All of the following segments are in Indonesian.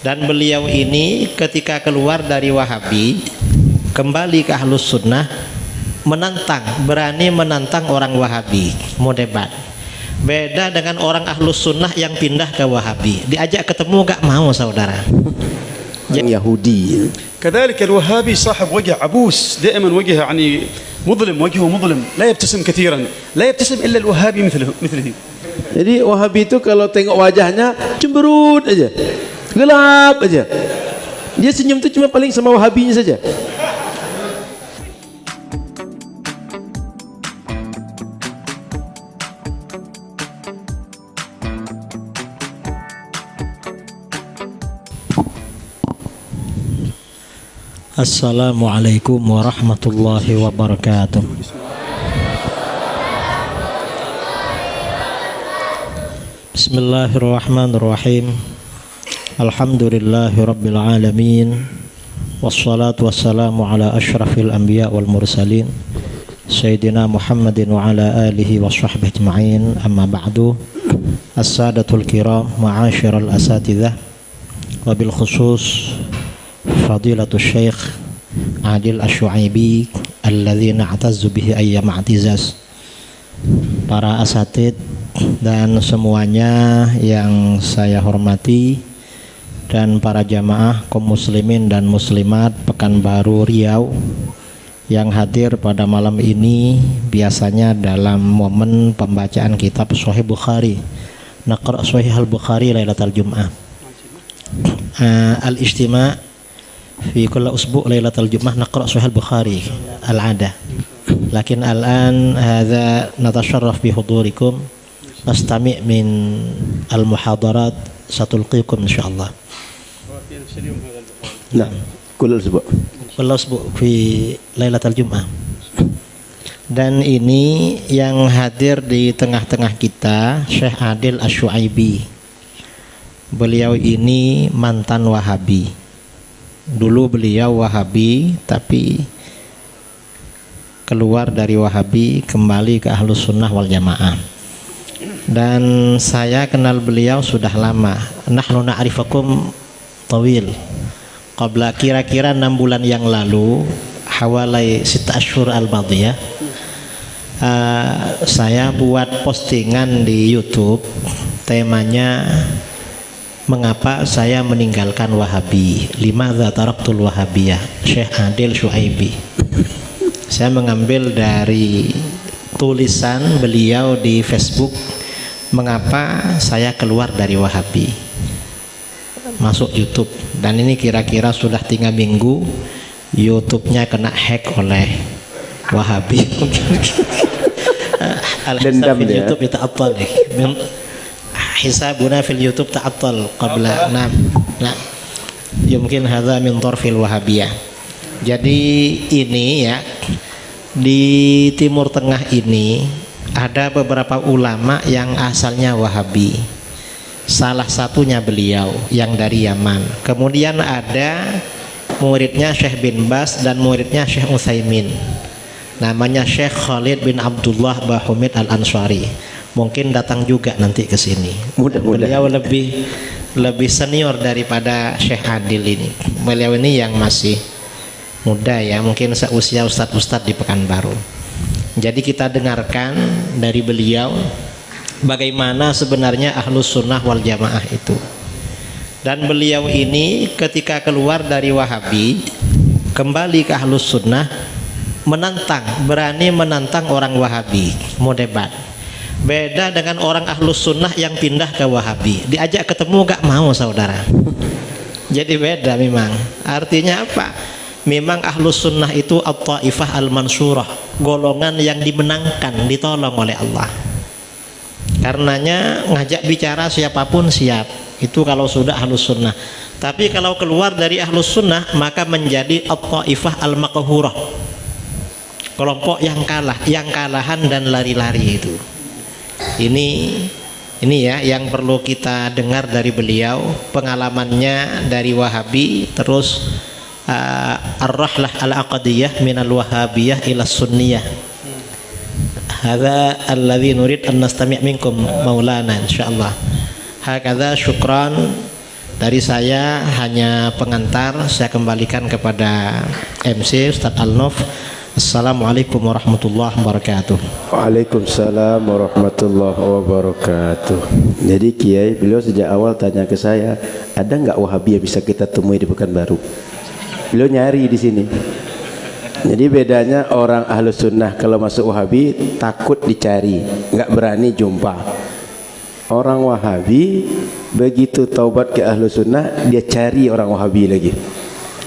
Dan beliau ini ketika keluar dari Wahabi kembali ke Ahlus Sunnah, berani menantang orang Wahabi, mau debat. Beda dengan orang Ahlus Sunnah yang pindah ke Wahabi, diajak ketemu gak mau saudara. يهودي. كذلك الوهابي صاحب وجه عبوس، دائما وجهه يعني مظلم، وجهه مظلم، لا يبتسم كثيرا، لا يبتسم إلا الوهابي مثله. Jadi Wahabi itu kalau tengok wajahnya cemberut aja, gelap aja. Dia senyum itu cuma paling sama Wahabinya saja. Assalamualaikum warahmatullahi wabarakatuh. Bismillahirrahmanirrahim. Alhamdulillahi rabbil alamin. Wassalatu wassalamu ala ashrafil anbiya wal mursalin Sayyidina Muhammadin wa ala alihi wa sahbihi ajma'in. Amma ba'du. As-sadatul kiram, ma'asyiral asatidzah, wa bil khusus Fadilatul Syekh Adil Asy-Syu'aibi alladzi na'tazzu bihi ayyam i'tizaz. Para asatid dan semuanya yang saya hormati, dan para jamaah kaum muslimin dan muslimat Pekanbaru Riau yang hadir pada malam ini, biasanya dalam momen pembacaan kitab Sahih Bukhari. Naqra Sahih al-Bukhari Lailatul Jum'ah. Al-ijtima' في كل أسبوع ليلة الجمعة نقرأ صحيح البخاري العادة، لكن الآن هذا نتشرف بحضوركم، نستمع من المحاضرات ستلقيكم إن شاء الله. نعم، كل أسبوع في ليلة الجمعة. Dan ini yang hadir di tengah-tengah kita Syekh Adil Asy-Syu'aibi. Beliau ini mantan Wahabi. Dulu beliau Wahabi, tapi keluar dari Wahabi kembali ke Ahlus Sunnah wal Jamaah. Dan saya kenal beliau sudah lama. Nahnu na'rifakum tawil. Qabla kira-kira 6 bulan yang lalu, hawalai 6 ashhur al-madiyah, saya buat postingan di YouTube, temanya mengapa saya meninggalkan Wahabi, limadza taraktul Wahabiyah, Syekh Adil Syu'aibi. Saya mengambil dari tulisan beliau di Facebook, mengapa saya keluar dari Wahabi, masuk YouTube. Dan ini kira-kira sudah 3 minggu YouTube-nya kena hack oleh Wahabi. Dendam dia. YouTube itu apa nih? Hisabuna fil YouTube ta'attal qabla yumkin hadza min tarfil wahabiyah. Jadi ini ya, di Timur Tengah ini ada beberapa ulama yang asalnya Wahabi. Salah satunya beliau yang dari Yaman. Kemudian ada muridnya Syekh bin Bas dan muridnya Syekh Utsaimin. Namanya Syekh Khalid bin Abdullah Bahumid Al-Ansari. Mungkin datang juga nanti ke sini. Beliau lebih senior daripada Syekh Adil ini. Beliau ini yang masih muda ya, mungkin seusia ustadz-ustadz di Pekanbaru. Jadi kita dengarkan dari beliau bagaimana sebenarnya Ahlus Sunnah wal Jamaah itu. Dan beliau ini ketika keluar dari Wahabi kembali ke Ahlus Sunnah, berani menantang orang Wahabi, mau debat. Beda dengan orang Ahlus Sunnah yang pindah ke Wahabi, diajak ketemu gak mau saudara. Jadi beda memang. Artinya apa? Memang Ahlus Sunnah itu at-taifah al-mansurah, golongan yang dimenangkan, ditolong oleh Allah. Karenanya ngajak bicara siapapun siap. Itu kalau sudah Ahlus Sunnah. Tapi kalau keluar dari Ahlus Sunnah, maka menjadi at-taifah al-maqhurah, kelompok yang kalah, yang kalahan dan lari-lari itu. Ini ya yang perlu kita dengar dari beliau, pengalamannya dari Wahabi, terus ar-rahlah al-aqdiyah minal wahabiyah ila sunniyah. Hadza alladzi nurid an nastami' minkum maulana insyaallah. Hakadza syukran Dari saya hanya pengantar, saya kembalikan kepada MC Ustadz Al-Nof. Assalamualaikum warahmatullahi wabarakatuh. Waalaikumsalam warahmatullahi wabarakatuh. Jadi Kiai, beliau sejak awal tanya ke saya, ada nggak Wahabi yang bisa kita temui di Pekanbaru? Beliau nyari di sini. Jadi bedanya orang Ahlus Sunnah kalau masuk Wahabi takut dicari, nggak berani jumpa. Orang Wahabi begitu taubat ke Ahlus Sunnah, dia cari orang Wahabi lagi.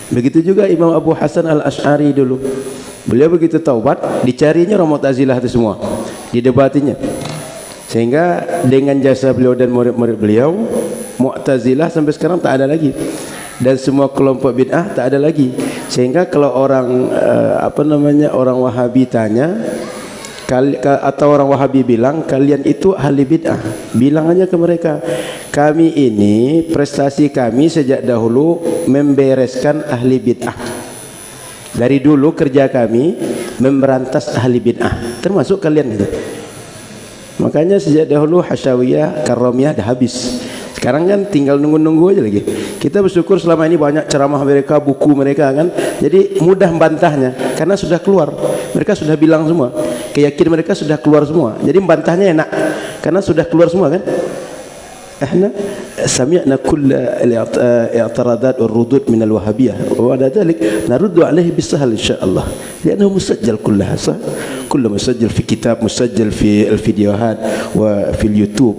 Begitu juga Imam Abu Hasan Al-Asy'ari dulu. Beliau begitu taubat, dicarinya orang Mu'tazilah itu semua, didebatinya. Sehingga dengan jasa beliau dan murid-murid beliau, Mu'tazilah sampai sekarang tak ada lagi. Dan semua kelompok bid'ah tak ada lagi. Sehingga kalau orang orang Wahabi tanya, atau orang Wahabi bilang kalian itu ahli bid'ah, bilang aja ke mereka, kami ini prestasi kami sejak dahulu membereskan ahli bid'ah. Dari dulu kerja kami memberantas ahli bid'ah, termasuk kalian itu. Makanya sejak dahulu Hasyawiyah, Karramiyah dah habis. Sekarang kan tinggal nunggu-nunggu aja lagi. Kita bersyukur selama ini banyak ceramah mereka, buku mereka kan. Jadi mudah membantahnya karena sudah keluar. Mereka sudah bilang semua. Keyakinan mereka sudah keluar semua. Jadi membantahnya enak karena sudah keluar semua kan. احنا سمعنا كل الاعتراضات والردود من الوهابية وبعد ذلك نرد عليه بالسهل إن شاء الله لأنه مسجل كلها صح كله مسجل في كتاب مسجل في الفيديوهات وفي اليوتيوب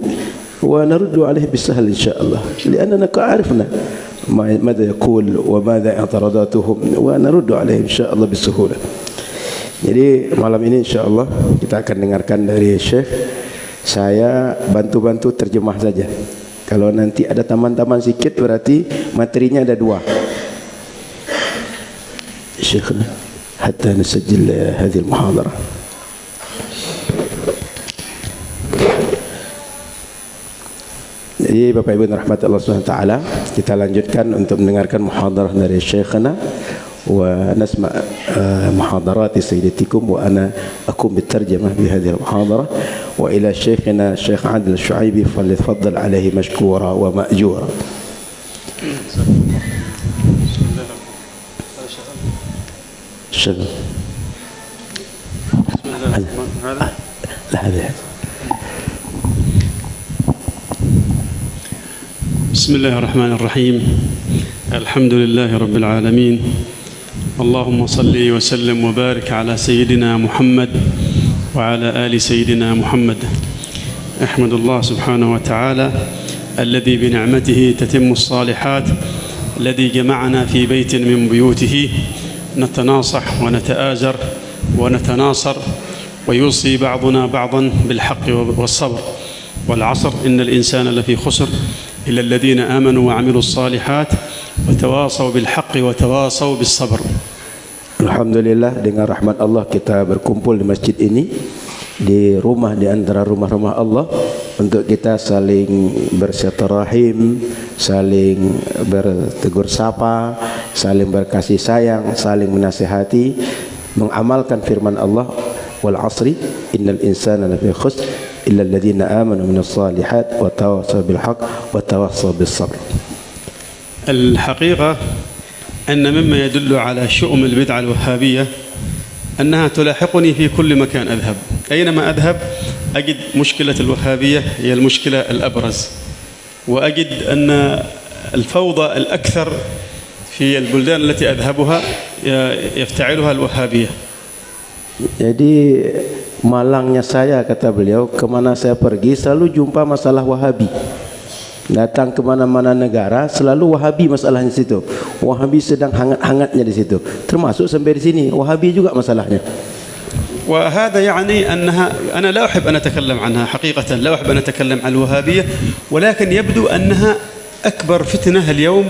ونرد عليه بالسهل إن شاء الله لأننا عرفنا ماذا يقول وماذا اعتراضاتهم ونرد عليه إن شاء الله بسهولة. Jadi malam ini insya Allah kita akan dengarkan dari Syekh. Saya bantu-bantu terjemah saja. Kalau nanti ada taman-taman sikit berarti materinya ada dua. Syekhna, hatta nasajil hadhihi al-muhadarah. Jadi Bapak Ibu rahmat Allah Subhanahu wa taala, kita lanjutkan untuk mendengarkan muhadarah dari Syekhna. ونسمع محاضرات سيدتكم وأنا أقوم بالترجمة بهذه المحاضرة وإلى شيخنا الشيخ عادل الشعيبي فليتفضل عليه مشكورا ومأجورا. شغل هذا بسم الله الرحمن الرحيم الحمد لله رب العالمين اللهم صل وسلم وبارك على سيدنا محمد وعلى آل سيدنا محمد. أحمد الله سبحانه وتعالى الذي بنعمته تتم الصالحات الذي جمعنا في بيت من بيوته نتناصح ونتآزر ونتناصر ويوصي بعضنا بعضا بالحق والصبر والعصر إن الإنسان لفي خسر إلا الذين آمنوا وعملوا الصالحات وتواصوا بالحق وتواصوا بالصبر. Alhamdulillah, dengan rahmat Allah kita berkumpul di masjid ini, di rumah di antara rumah-rumah Allah, untuk kita saling bersilaturahim, saling bertegur sapa, saling berkasih sayang, saling menasihati, mengamalkan firman Allah, wal asri innal insana lafi khusr illa alladhina amanu minas salihat wa tawassaw bil haqq wa tawassaw bis sabr. الحقيقة أن مما يدل على شؤم البدعة الوهابية أنها تلاحقني في كل مكان أذهب. أينما أذهب أجد مشكلة الوهابية هي المشكلة الأبرز، وأجد أن الفوضى الأكثر في البلدان التي أذهبها يفتعلها الوهابية. Jadi malangnya saya, kata beliau, kemana saya pergi selalu jumpa masalah Wahabi. Datang ke mana-mana negara selalu Wahabi masalahnya di situ. Wahabi sedang hangat-hangatnya di situ. Termasuk sampai di sini Wahabi juga masalahnya. وهذا يعني أنها أنا لا أحب أن أتكلم عنها حقيقة، لا أحب أن أتكلم عن الوهابية، ولكن يبدو أنها أكبر فتنة اليوم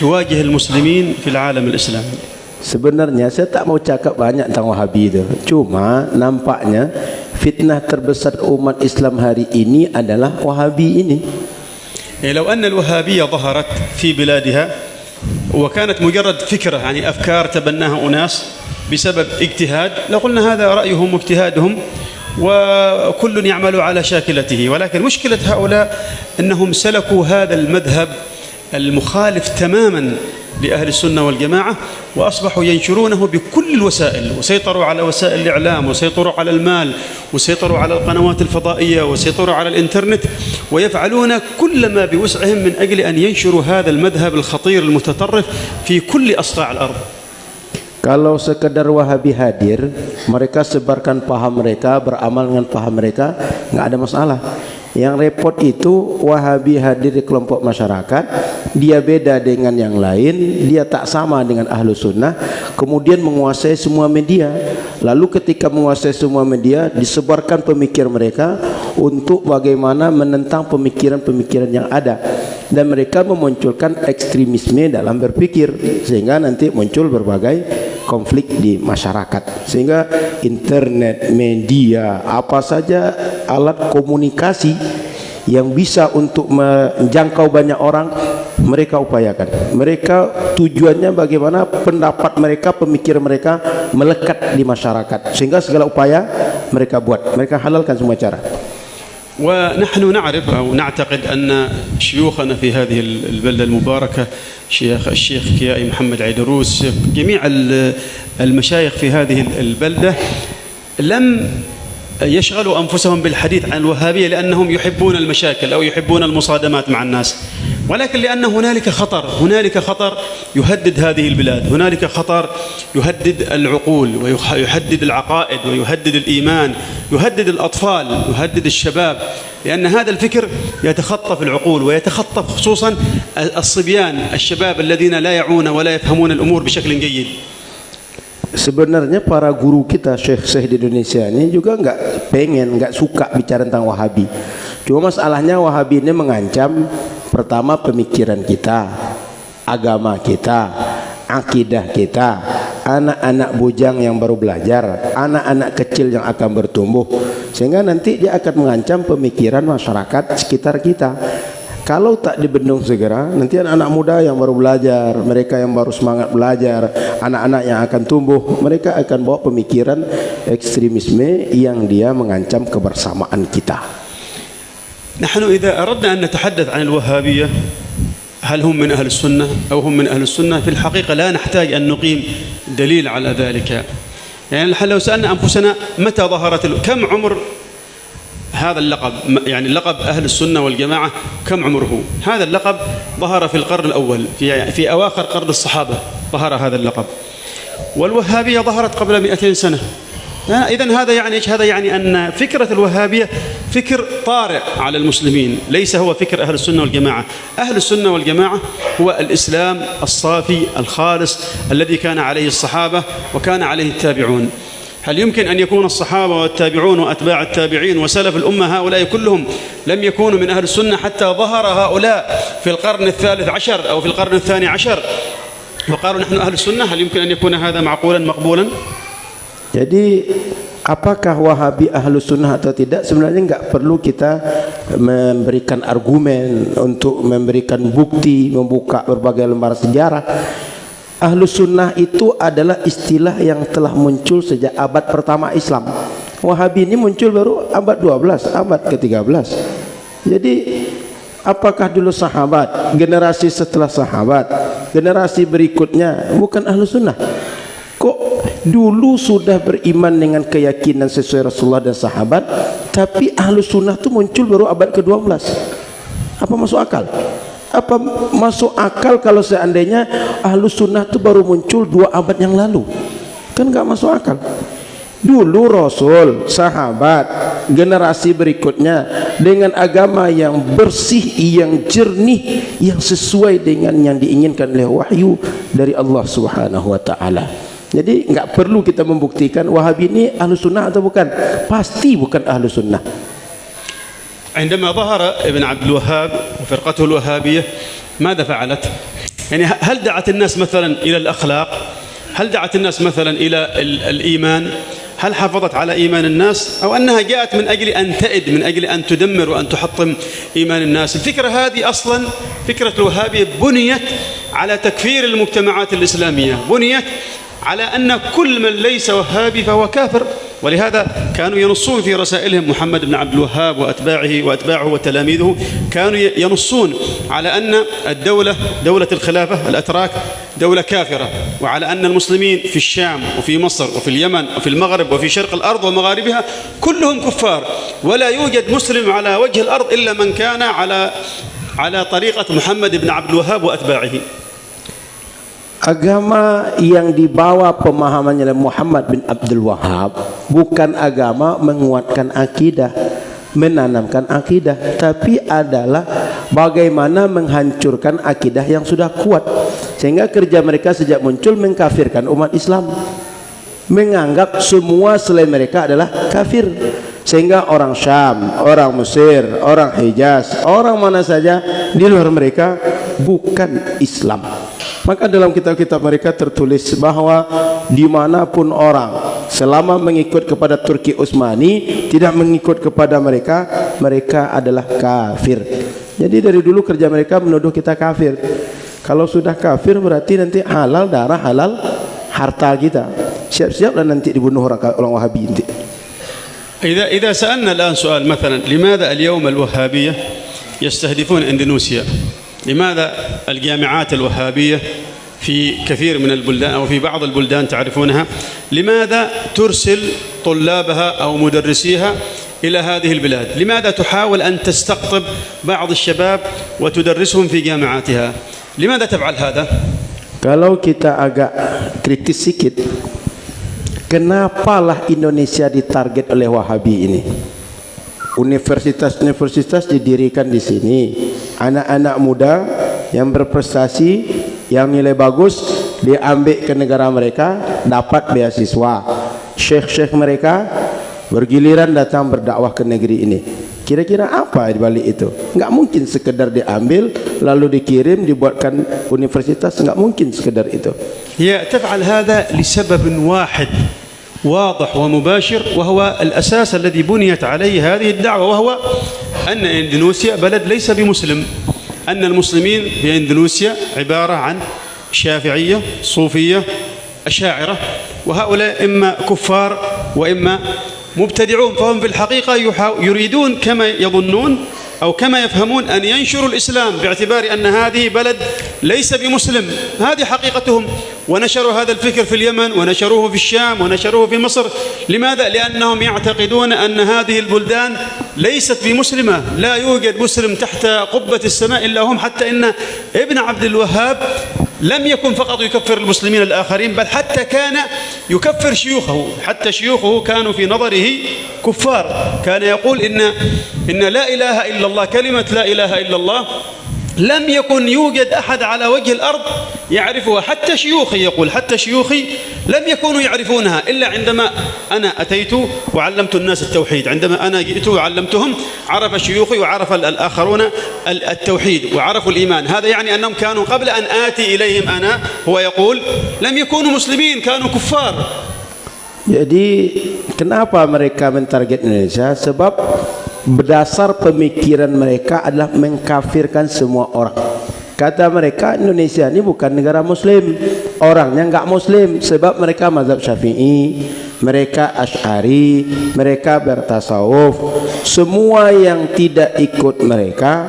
تواجه المسلمين في العالم الإسلامي. Sebenarnya saya tak mau cakap banyak tentang Wahabi itu. Cuma nampaknya fitnah terbesar umat Islam hari ini adalah Wahabi ini. لو أن الوهابية ظهرت في بلادها وكانت مجرد فكرة يعني أفكار تبناها أناس بسبب اجتهاد لقلنا هذا رأيهم واجتهادهم وكل يعمل على شاكلته، ولكن مشكلة هؤلاء أنهم سلكوا هذا المذهب المخالف تماما لأهل السنة والجماعة، وأصبحوا ينشرونه بكل الوسائل، وسيطروا على وسائل الإعلام، وسيطروا على المال، وسيطروا على القنوات الفضائية، وسيطروا على الإنترنت، ويفعلون كل ما بوسعهم من أجل أن ينشروا هذا المذهب الخطير المتطرف في كل أصقاع الأرض. Kalau sekedar Wahabi hadir, mereka sebarkan paham mereka, beramal dengan paham mereka, nggak ada masalah. Yang repot itu Wahabi hadir di kelompok masyarakat, dia beda dengan yang lain, dia tak sama dengan ahlu sunnah, kemudian menguasai semua media. Lalu ketika menguasai semua media, disebarkan pemikir mereka untuk bagaimana menentang pemikiran-pemikiran yang ada. Dan mereka memunculkan ekstremisme dalam berpikir, sehingga nanti muncul berbagai konflik di masyarakat. Sehingga internet, media, apa saja alat komunikasi yang bisa untuk menjangkau banyak orang, mereka upayakan. Mereka tujuannya bagaimana pendapat mereka, pemikiran mereka melekat di masyarakat, sehingga segala upaya mereka buat, mereka halalkan semua cara. ونحن نعرف أو نعتقد أن شيوخنا في هذه البلدة المباركة، الشيخ كيائي محمد عيدروس، جميع المشايخ في هذه البلدة لم يشغلوا أنفسهم بالحديث عن الوهابية لأنهم يحبون المشاكل أو يحبون المصادمات مع الناس، ولكن لأن هنالك خطر يهدد هذه البلاد، هنالك خطر يهدد العقول ويهدد العقائد ويهدد الإيمان، يهدد الأطفال، يهدد الشباب، لأن هذا الفكر يتخطف العقول ويتخطف خصوصا الصبيان الشباب الذين لا يعون ولا يفهمون الأمور بشكل جيد. Sebenarnya para guru kita syekh-syekh di Indonesia ini juga nggak suka bicara tentang Wahabi. Cuma masalahnya Wahabi ini mengancam pertama pemikiran kita, agama kita, akidah kita, anak-anak bujang yang baru belajar, anak-anak kecil yang akan bertumbuh, sehingga nanti dia akan mengancam pemikiran masyarakat sekitar kita. Kalau tak dibendung segera, nanti anak-anak muda yang baru belajar, mereka yang baru semangat belajar, anak-anak yang akan tumbuh, mereka akan bawa pemikiran ekstremisme yang dia mengancam kebersamaan kita. نحن إذا أردنا أن نتحدث عن الوهابية هل هم من أهل السنة أو هم من أهل السنة، في الحقيقة لا نحتاج أن نقيم دليل على ذلك. يعني لو سألنا أنفسنا متى ظهرت كم عمر هذا اللقب، يعني لقب أهل السنة والجماعة كم عمره؟ هذا اللقب ظهر في القرن الأول، في أواخر قرن الصحابة ظهر هذا اللقب، والوهابية ظهرت قبل 200 سنة. إذن هذا يعني إيش؟ هذا يعني أن فكرة الوهابية فكر طارئ على المسلمين، ليس هو فكر أهل السنة والجماعة. أهل السنة والجماعة هو الإسلام الصافي الخالص الذي كان عليه الصحابة وكان عليه التابعون. هل يمكن أن يكون الصحابة والتابعون وأتباع التابعين وسلف الأمة هؤلاء كلهم لم يكونوا من أهل السنة حتى ظهر هؤلاء في القرن الثالث عشر أو في القرن الثاني عشر وقالوا نحن أهل السنة؟ هل يمكن أن يكون هذا معقولا مقبولا؟ Jadi apakah Wahabi ahlu sunnah atau tidak, sebenarnya nggak perlu kita memberikan argumen untuk memberikan bukti, membuka berbagai lembar sejarah. Ahlu sunnah itu adalah istilah yang telah muncul sejak abad pertama Islam. Wahabi ini muncul baru abad 12, abad ke-13. Jadi apakah dulu sahabat, generasi setelah sahabat, generasi berikutnya bukan ahlu sunnah? Kok dulu sudah beriman dengan keyakinan sesuai Rasulullah dan sahabat, tapi ahlu sunnah itu muncul baru abad ke-12? Apa masuk akal? Apa masuk akal kalau seandainya ahlu sunnah itu baru muncul 2 abad yang lalu? Kan nggak masuk akal. Dulu Rasul, sahabat, generasi berikutnya dengan agama yang bersih, yang jernih, yang sesuai dengan yang diinginkan oleh wahyu dari Allah Subhanahu wa taala. Jadi nggak perlu kita membuktikan Wahabi ini ahlu sunnah atau bukan. Pasti bukan ahlu sunnah. عندما ظهر ابن عبد الوهاب وفرقته الوهابية ماذا فعلت؟ يعني هل دعت الناس مثلا إلى الأخلاق؟ هل دعت الناس مثلا إلى الإيمان؟ هل حافظت على إيمان الناس؟ أو أنها جاءت من أجل أن تئد، من أجل أن تدمر وأن تحطم إيمان الناس؟ الفكرة هذه أصلا فكرة الوهابية بنيت على تكفير المجتمعات الإسلامية، بنيت على أن كل من ليس وهابي فهو كافر. ولهذا كانوا ينصون في رسائلهم محمد بن عبد الوهاب وأتباعه وتلاميذه كانوا ينصون على أن دولة الخلافة الأتراك دولة كافرة، وعلى أن المسلمين في الشام وفي مصر وفي اليمن وفي المغرب وفي شرق الأرض ومغاربها كلهم كفار، ولا يوجد مسلم على وجه الأرض إلا من كان على طريقة محمد بن عبد الوهاب وأتباعه. Agama yang dibawa pemahamannya oleh Muhammad bin Abdul Wahab bukan agama menguatkan akidah, menanamkan akidah, tapi adalah bagaimana menghancurkan akidah yang sudah kuat. Sehingga kerja mereka sejak muncul mengkafirkan umat Islam, menganggap semua selain mereka adalah kafir. Sehingga orang Syam, orang Mesir, orang Hijaz, orang mana saja di luar mereka bukan Islam. Maka dalam kitab-kitab mereka tertulis bahwa dimanapun orang selama mengikut kepada Turki Utsmani tidak mengikut kepada mereka, mereka adalah kafir. Jadi dari dulu kerja mereka menuduh kita kafir. Kalau sudah kafir berarti nanti halal darah, halal harta kita. Siap-siaplah nanti dibunuh orang Wahabi nanti. إذا سألنا الآن سؤال مثلا لماذا اليوم الوهابية يستهدفون إندونيسيا؟ لماذا الجامعات الوهابية في كثير من البلدان أو في بعض البلدان تعرفونها لماذا ترسل طلابها أو مدرسيها إلى هذه البلاد؟ لماذا تحاول أن تستقطب بعض الشباب وتدرسهم في جامعاتها؟ لماذا تفعل هذا؟ Kalau kita agak kritis sedikit, kenapalah Indonesia ditarget oleh Wahabi ini? Universitas-universitas didirikan di sini, anak-anak muda yang berprestasi, yang nilai bagus diambil ke negara mereka, dapat beasiswa. Syekh-syekh mereka bergiliran datang berdakwah ke negeri ini. Kira-kira apa di balik itu? Enggak mungkin sekedar diambil lalu dikirim dibuatkan universitas, enggak mungkin sekedar itu. Ya, تفعل هذا لسبب واحد واضح ومباشر، وهو الأساس الذي بنيت عليه هذه الدعوة، وهو أن إندونيسيا بلد ليس بمسلم، أن المسلمين في إندونيسيا عبارة عن شافعية صوفية أشاعرة، وهؤلاء إما كفار وإما مبتدعون، فهم في الحقيقة يريدون كما يظنون أو كما يفهمون أن ينشروا الإسلام باعتبار أن هذه بلد ليس بمسلم. هذه حقيقتهم، ونشروا هذا الفكر في اليمن ونشروه في الشام ونشروه في مصر. لماذا؟ لأنهم يعتقدون أن هذه البلدان ليست بمسلمة، لا يوجد مسلم تحت قبة السماء إلا هم، حتى إن ابن عبد الوهاب لم يكن فقط يكفر المسلمين الآخرين، بل حتى كان يكفر شيوخه، حتى شيوخه كانوا في نظره كفار. كان يقول إن لا إله إلا الله، كلمة لا إله إلا الله لم يكن يوجد أحد على وجه الأرض يعرفها، حتى شيوخي، يقول حتى شيوخي لم يكونوا يعرفونها إلا عندما أنا أتيت وعلمت الناس التوحيد. عندما أنا جئت وعلمتهم عرف شيوخي وعرف الآخرون التوحيد وعرفوا الإيمان. هذا يعني أنهم كانوا قبل أن آتي إليهم أنا، هو يقول لم يكونوا مسلمين، كانوا كفار. Jadi kenapa mereka mentarget Indonesia? Sebab berdasar pemikiran mereka adalah mengkafirkan semua orang. Kata mereka Indonesia ini bukan negara muslim, orangnya enggak muslim, sebab mereka mazhab Syafi'i, mereka Asy'ari, mereka bertasawuf. Semua yang tidak ikut mereka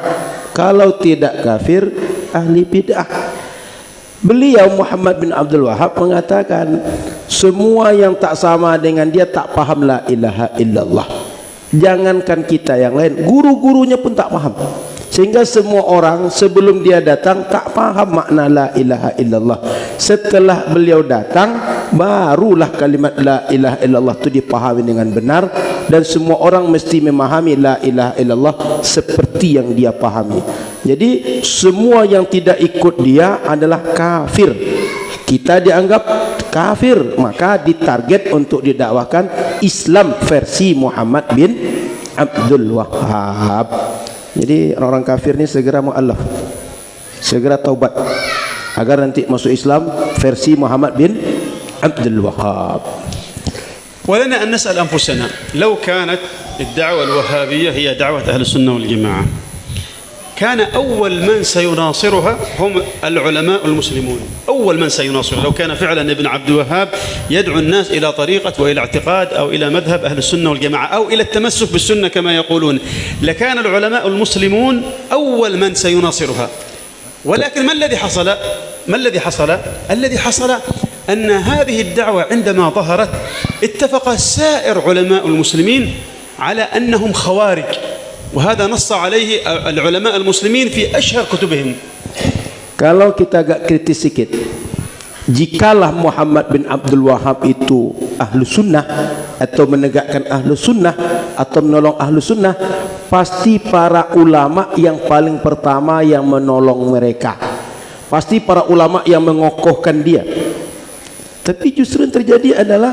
kalau tidak kafir ahli bid'ah. Beliau Muhammad bin Abdul Wahab mengatakan semua yang tak sama dengan dia tak paham la ilaha illallah. Jangankan kita yang lain, guru-gurunya pun tak paham. Sehingga semua orang sebelum dia datang tak paham makna la ilaha illallah. Setelah beliau datang, barulah kalimat la ilaha illallah itu dipahami dengan benar, dan semua orang mesti memahami la ilaha illallah seperti yang dia pahami. Jadi semua yang tidak ikut dia adalah kafir. Kita dianggap kafir, maka ditarget untuk didakwahkan Islam versi Muhammad bin Abdul Wahab. Jadi orang-orang kafir ini segera mu'allaf, segera taubat agar nanti masuk Islam versi Muhammad bin Abdul Wahab. ولنا أن نسأل أنفسنا لو كانت الدعوة الوهابية هي دعوة أهل السنة والجماعة، كان أول من سيناصرها هم العلماء المسلمون. أول من سيناصرها لو كان فعلا ابن عبد الوهاب يدعو الناس إلى طريقة وإلى اعتقاد أو إلى مذهب أهل السنة والجماعة أو إلى التمسك بالسنة كما يقولون، لكان العلماء المسلمون أول من سيناصرها. ولكن ما الذي حصل؟ الذي حصل أن هذه الدعوة عندما ظهرت اتفق سائر علماء المسلمين على أنهم خوارج، وهذا نص عليه العلماء المسلمين في أشهر كتبهم. Kalau kita agak kritis sedikit, jikalah Muhammad bin Abdul Wahab itu ahlu sunnah atau menegakkan ahlu sunnah atau menolong ahlu sunnah, pasti para ulama yang paling pertama yang menolong mereka, pasti para ulama yang mengokohkan dia. Tapi justru yang terjadi adalah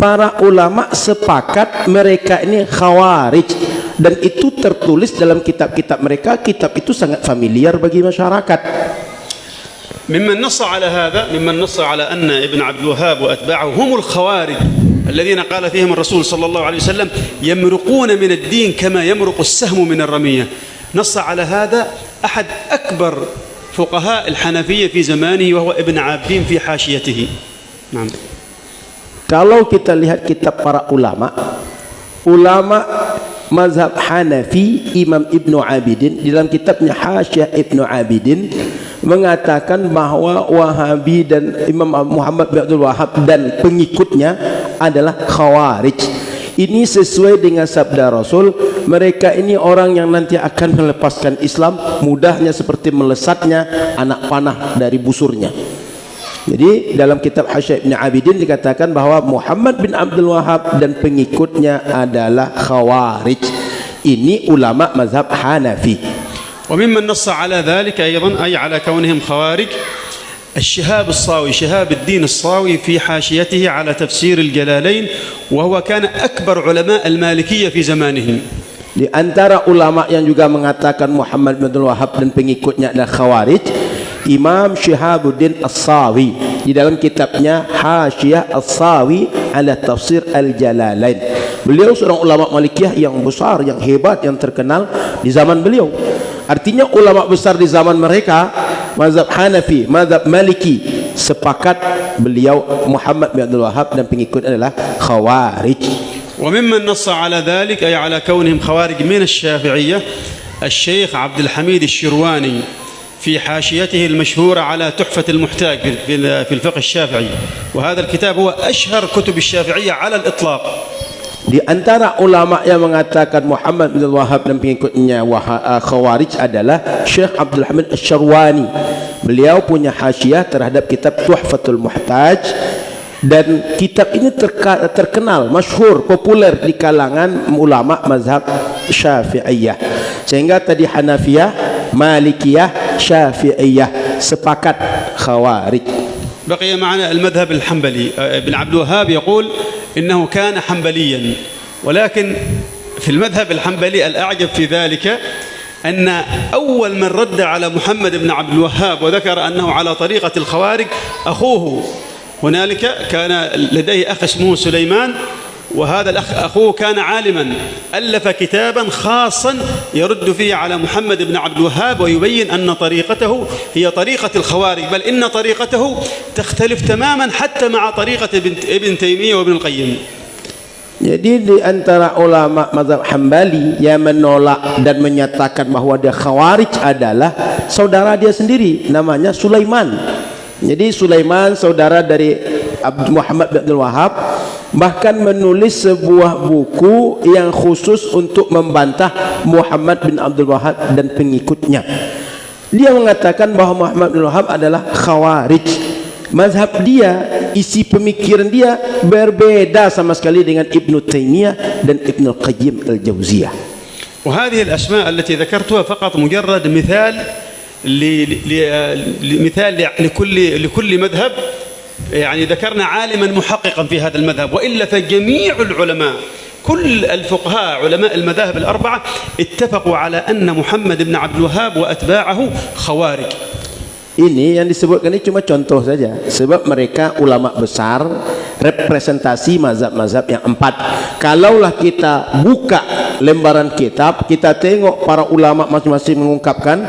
para ulama sepakat mereka ini khawarij, dan itu tertulis dalam kitab-kitab mereka. Kitab itu sangat familiar bagi masyarakat. ممن نص على أن ابن عبد الوهاب وأتباعه هم الخوارج الذين قال فيهم الرسول صلى الله عليه وسلم يمرقون من الدين كما يمرق السهم من الرمية. نص على هذا أحد أكبر فقهاء الحنفية في زمانه وهو ابن عابدين في حاشيته. نعم. Kalau kita lihat kitab para ulama mazhab Hanafi, Imam Ibnu Abidin dalam kitabnya Hasyiah Ibnu Abidin mengatakan bahwa Wahabi dan Imam Muhammad bin Abdul Wahab dan pengikutnya adalah khawarij. Ini sesuai dengan sabda Rasul, mereka ini orang yang nanti akan melepaskan Islam mudahnya seperti melesatnya anak panah dari busurnya. Jadi dalam kitab Hasyiah Ibnu Abidin dikatakan bahwa Muhammad bin Abdul Wahab dan pengikutnya adalah khawarij. Ini ulama mazhab Hanafi. وممن نص على ذلك أيضا أي على كونهم خوارج الشهاب الصاوي، شهاب الدين الصاوي في حاشيته على تفسير الجلالين، وهو كان أكبر علماء المالكية في زمانهم. Di antara ulama yang juga mengatakan Muhammad bin Abdul Wahab dan pengikutnya adalah khawarij, Imam Shihabuddin As-Sawi di dalam kitabnya Hasyiah As-Sawi ala Tafsir Al-Jalalain. Beliau seorang ulama Malikiyah yang besar, yang hebat, yang terkenal di zaman beliau. Artinya ulama besar di zaman mereka, mazhab Hanafi, mazhab Maliki, sepakat beliau Muhammad bin Abdul Wahab dan pengikut adalah khawarij. وممن نص على ذلك أي على كونهم خوارج من الشافعية الشيخ عبد الحميد الشرواني في حاشيته المشهورة على تحفة المحتاج في الفقه الشافعي، وهذا الكتاب هو أشهر كتب الشافعية على الإطلاق. Di antara ulama yang mengatakan Muhammad bin Wahab dan pengikutnya khawarij adalah Syekh Abdul Hamid Asy-Syarwani. Beliau punya hasyiah terhadap kitab Tuhfatul Muhtaj, dan kitab ini terkenal, masyhur, populer di kalangan ulama mazhab Syafi'iyah. Sehingga tadi Hanafiyah, Malikiyah, Syafi'iyah sepakat khawarij. بقي معنا المذهب الحنبلي. ابن عبد الوهاب يقول إنه كان حنبليا، ولكن في المذهب الحنبلي الأعجب في ذلك أن أول من رد على محمد بن عبد الوهاب وذكر أنه على طريقة الخوارج أخوه. هنالك كان لديه أخ اسمه سليمان، وهذا الأخ أخوه كان عالما، ألف كتابا خاصا يرد فيه على محمد بن عبد الوهاب ويبين أن طريقته هي طريقة الخوارج، بل إن طريقته تختلف تماما حتى مع طريقة ابن تيمية وابن القيم. Jadi di antara ulama mazhab Hambali yang menolak dan menyatakan bahwa dia khawarij adalah saudara dia sendiri, namanya Sulaiman. Jadi Sulaiman saudara dari Muhammad bin Abdul Wahab bahkan menulis sebuah buku yang khusus untuk membantah Muhammad bin Abdul Wahab dan pengikutnya. Dia mengatakan bahwa Muhammad bin Abdul Wahab adalah khawarij. Mazhab dia, isi pemikiran dia berbeda sama sekali dengan Ibnu Taimiyah dan Ibnu Qayyim Al-Jauziyah. وهذه الأسماء التي ذكرتها فقط مجرد مثال لكل مذهب، يعني ذكرنا عالما محققا في هذا المذهب، وإلا فجميع العلماء كل الفقهاء علماء المذاهب الأربعة اتفقوا على أن محمد بن عبد الوهاب وأتباعه خوارج. Ini yang disebutkan ini cuma contoh saja, sebab mereka ulama besar representasi mazhab-mazhab yang 4. Kalaulah kita buka lembaran kitab, kita tengok para ulama masing-masing mengungkapkan,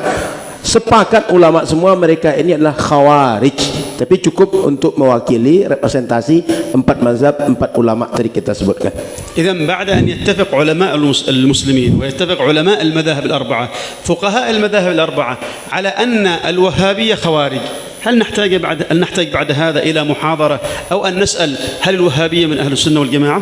sepakat ulama semua mereka ini adalah khawarij. Tapi cukup untuk mewakili representasi 4 mazhab, 4 ulama tadi kita sebutkan. إذن بعد أن يتفق علماء المسلمين ويتفق علماء المذاهب الأربعة فقهاء المذاهب الأربعة على أن الوهابية خوارج، هل نحتاج بعد هذا إلى محاضرة أو أن نسأل هل الوهابية من أهل السنة والجماعة؟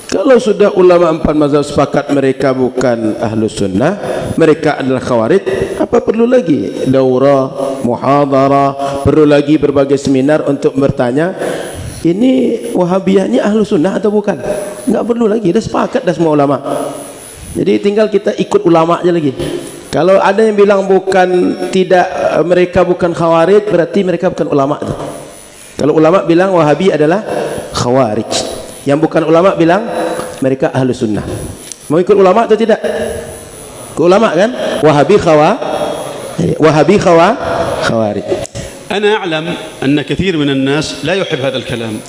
Kalau sudah ulama 4 mazhab sepakat mereka bukan ahlus sunnah, mereka adalah khawarij, apa perlu lagi daurah, muhadarah, perlu lagi berbagai seminar untuk bertanya ini wahabiyah ini ahlus sunnah atau bukan? Enggak perlu lagi, dah sepakat dah semua ulama. Jadi tinggal kita ikut ulama aja lagi. Kalau ada yang bilang bukan, tidak, mereka bukan khawarij, berarti mereka bukan ulama itu. Kalau ulama bilang wahabi adalah khawarij, yang bukan ulama bilang mereka ahlu sunnah. Mau ikut ulama atau tidak? Ke ulama kan? Wahabi khawarij. أنا أعلم أن كثير من الناس لا يحب هذا الكلام،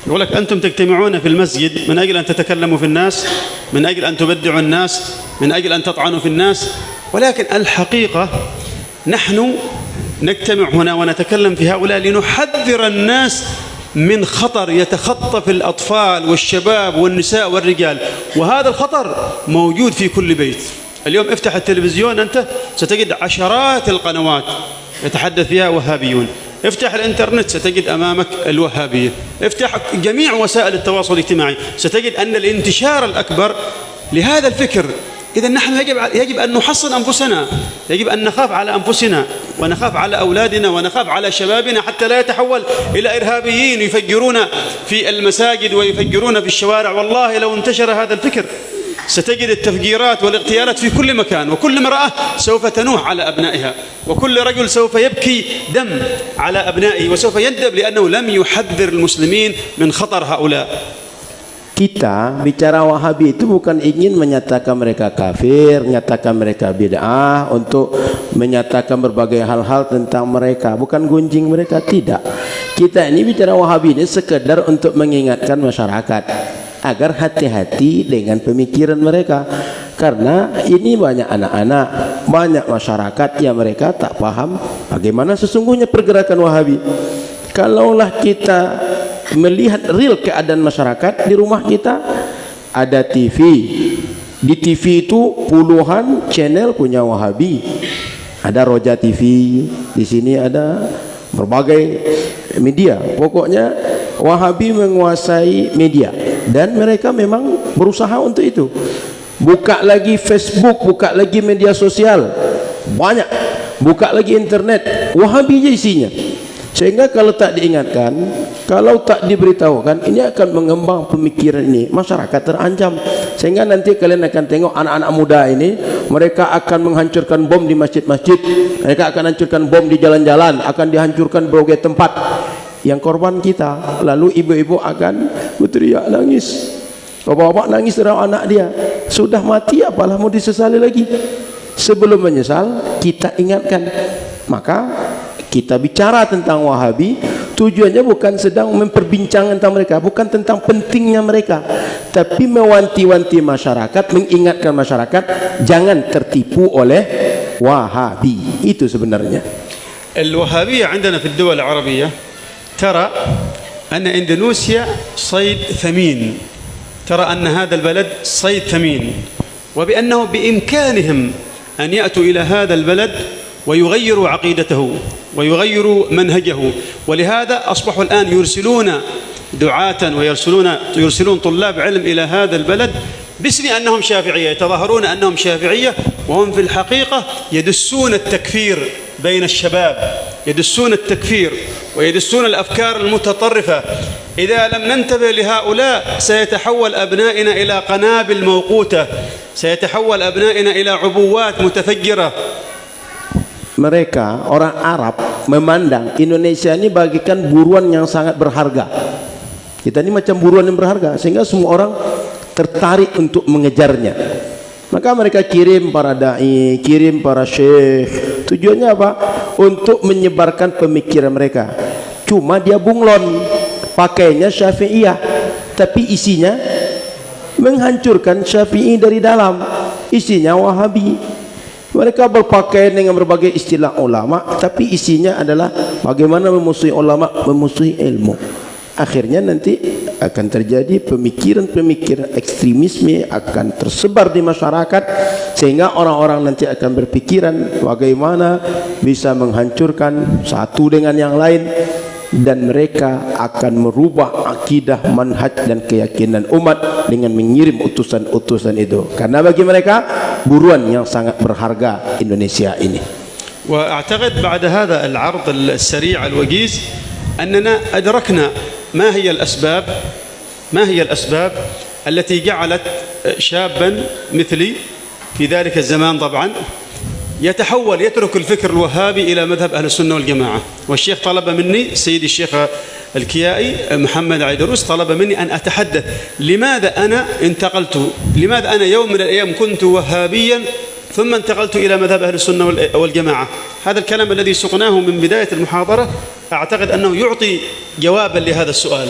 يقول لك أنتم تجتمعون في المسجد من أجل أن تتكلموا في الناس، من أجل أن تبدعوا الناس، من أجل أن تطعنوا في الناس، ولكن الحقيقة نحن نجتمع هنا ونتكلم في هؤلاء لنحذر الناس من خطر يتخطف الأطفال والشباب والنساء والرجال، وهذا الخطر موجود في كل بيت. اليوم افتح التلفزيون أنت ستجد عشرات القنوات يتحدث فيها وهابيون، افتح الانترنت ستجد أمامك الوهابية، افتح جميع وسائل التواصل الاجتماعي ستجد أن الانتشار الأكبر لهذا الفكر. إذا نحن يجب أن نحصن أنفسنا، يجب أن نخاف على أنفسنا ونخاف على أولادنا ونخاف على شبابنا حتى لا يتحول إلى إرهابيين يفجرون في المساجد ويفجرون في الشوارع. والله لو انتشر هذا الفكر ستجد التفجيرات والاغتيالات في كل مكان، وكل امرأة سوف تنوح على أبنائها، وكل رجل سوف يبكي دم على أبنائه وسوف يندب لأنه لم يحذر المسلمين من خطر هؤلاء. Kita bicara wahabi itu bukan ingin menyatakan mereka kafir, menyatakan mereka bid'ah, untuk menyatakan berbagai hal-hal tentang mereka, bukan gunjing mereka, tidak. Kita ini bicara wahabi ini sekedar untuk mengingatkan masyarakat agar hati-hati dengan pemikiran mereka, karena ini banyak anak-anak, banyak masyarakat yang mereka tak paham bagaimana sesungguhnya pergerakan wahabi. Kalaulah kita melihat real keadaan masyarakat, di rumah kita ada TV, di TV itu puluhan channel punya wahabi, ada Roja TV, di sini ada berbagai media, pokoknya wahabi menguasai media dan mereka memang berusaha untuk itu. Buka lagi Facebook, buka lagi media sosial, banyak, buka lagi internet, wahabi aja isinya. Sehingga kalau tak diingatkan, kalau tak diberitahukan, ini akan mengembang pemikiran ini, masyarakat terancam. Sehingga nanti kalian akan tengok anak-anak muda ini, mereka akan menghancurkan bom di masjid-masjid, mereka akan hancurkan bom di jalan-jalan, akan dihancurkan berbagai tempat. Yang korban kita, lalu ibu-ibu akan berteriak nangis, bapak-bapak nangis terhadap anak dia, sudah mati apalah mau disesali lagi. Sebelum menyesal, kita ingatkan. Maka kita bicara tentang wahabi, tujuannya bukan sedang memperbincangkan tentang mereka, bukan tentang pentingnya mereka, tapi mewanti-wanti masyarakat, mengingatkan masyarakat jangan tertipu oleh wahabi. Itu sebenarnya. الوهابية عندنا في الدول العربية ترى أن إندونيسيا صيد ثمين، ترى أن هذا البلد صيد ثمين، وبأنه بإمكانهم أن يأتوا إلى هذا البلد ويغيروا عقيدته ويغيروا منهجه. ولهذا أصبحوا الآن يرسلون دعاة ويرسلون طلاب علم إلى هذا البلد باسم أنهم شافعية، يتظاهرون أنهم شافعية وهم في الحقيقة يدسون التكفير بين الشباب، يدسون التكفير ويدسون الأفكار المتطرفة. إذا لم ننتبه لهؤلاء سيتحول أبنائنا إلى قنابل موقوتة، سيتحول أبنائنا إلى عبوات متفجرة. Mereka orang Arab memandang Indonesia ini bagikan buruan yang sangat berharga. Kita ini macam buruan yang berharga, sehingga semua orang tertarik untuk mengejarnya. Maka mereka kirim para dai, kirim para syekh. Tujuannya apa? Untuk menyebarkan pemikiran mereka. Cuma dia bunglon. pakainya Syafi'iyah, tapi isinya menghancurkan Syafi'i dari dalam, isinya Wahabi. Mereka berpakaian dengan berbagai istilah ulama, tapi isinya adalah bagaimana memusuhi ulama, memusuhi ilmu. Akhirnya nanti akan terjadi pemikiran-pemikiran ekstremisme akan tersebar di masyarakat, sehingga orang-orang nanti akan berpikiran bagaimana bisa menghancurkan satu dengan yang lain, dan mereka akan merubah akidah, manhaj dan keyakinan umat dengan mengirim utusan-utusan itu, karena bagi mereka buruan yang sangat berharga Indonesia ini. وأعتقد بعد هذا العرض السريع الوجيز أننا أدركنا ما هي الأسباب التي جعلت شابا مثلي في ذلك الزمان طبعا يترك الفكر الوهابي إلى مذهب أهل السنة والجماعة. والشيخ طلب مني، سيدي الشيخ الكيائي محمد عيدروس، طلب مني أن أتحدث لماذا أنا يوم من الأيام كنت وهابيا ثم انتقلت إلى مذهب أهل السنة والجماعة. هذا الكلام الذي سقناه من بداية المحاضرة أعتقد أنه يعطي جوابا لهذا السؤال.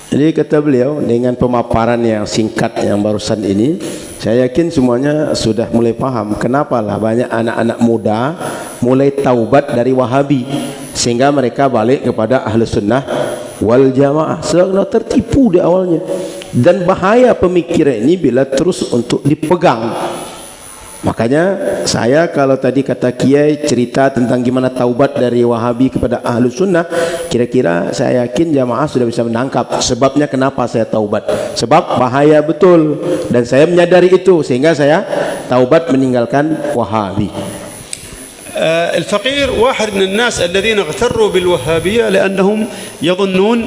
Jadi kata beliau, dengan pemaparan yang singkat yang barusan ini, saya yakin semuanya sudah mulai paham kenapa lah banyak anak-anak muda mulai taubat dari Wahabi, sehingga mereka balik kepada Ahlu Sunnah wal Jamaah. Sebab tertipu di awalnya, dan bahaya pemikiran ini bila terus untuk dipegang. Makanya saya kalau tadi kata Kiai cerita tentang gimana taubat dari Wahabi kepada Ahlu Sunnah, kira-kira saya yakin jamaah sudah bisa menangkap sebabnya kenapa saya taubat. Sebab bahaya betul, dan saya menyadari itu, sehingga saya taubat meninggalkan Wahabi. الفقير واحد من الناس الذين اغتروا بالوهابية لأنهم يظنون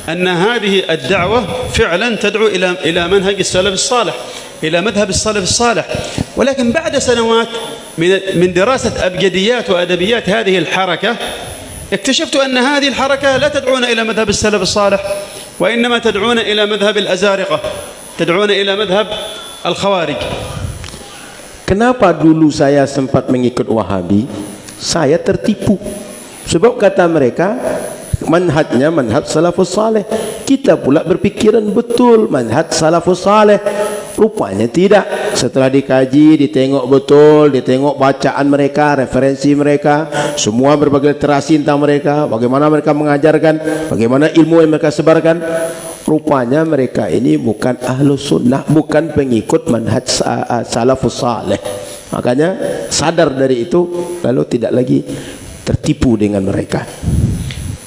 أن هذه الدعوة فعلا تدعو إلى منهج السلف الصالح، إلى مذهب السلف الصالح. ولكن بعد سنوات من دراسة أبجديات وأدبيات هذه الحركة اكتشفت أن هذه الحركة لا تدعون إلى مذهب السلف الصالح، وإنما تدعون إلى مذهب الأزارقة، تدعون إلى مذهب الخوارج. Kenapa dulu saya sempat mengikut Wahabi? Saya tertipu. Sebab kata mereka manhajnya manhaj salafus saleh. Kita pula berpikiran betul manhaj salafus saleh. Rupanya tidak. Setelah dikaji, ditengok betul, ditengok bacaan mereka, referensi mereka, semua berbagai literasi tentang mereka, bagaimana mereka mengajarkan, bagaimana ilmu yang mereka sebarkan. Rupanya mereka ini bukan ahlu sunnah, bukan pengikut manhaj salafus saleh. Makanya sadar dari itu, lalu tidak lagi tertipu dengan mereka.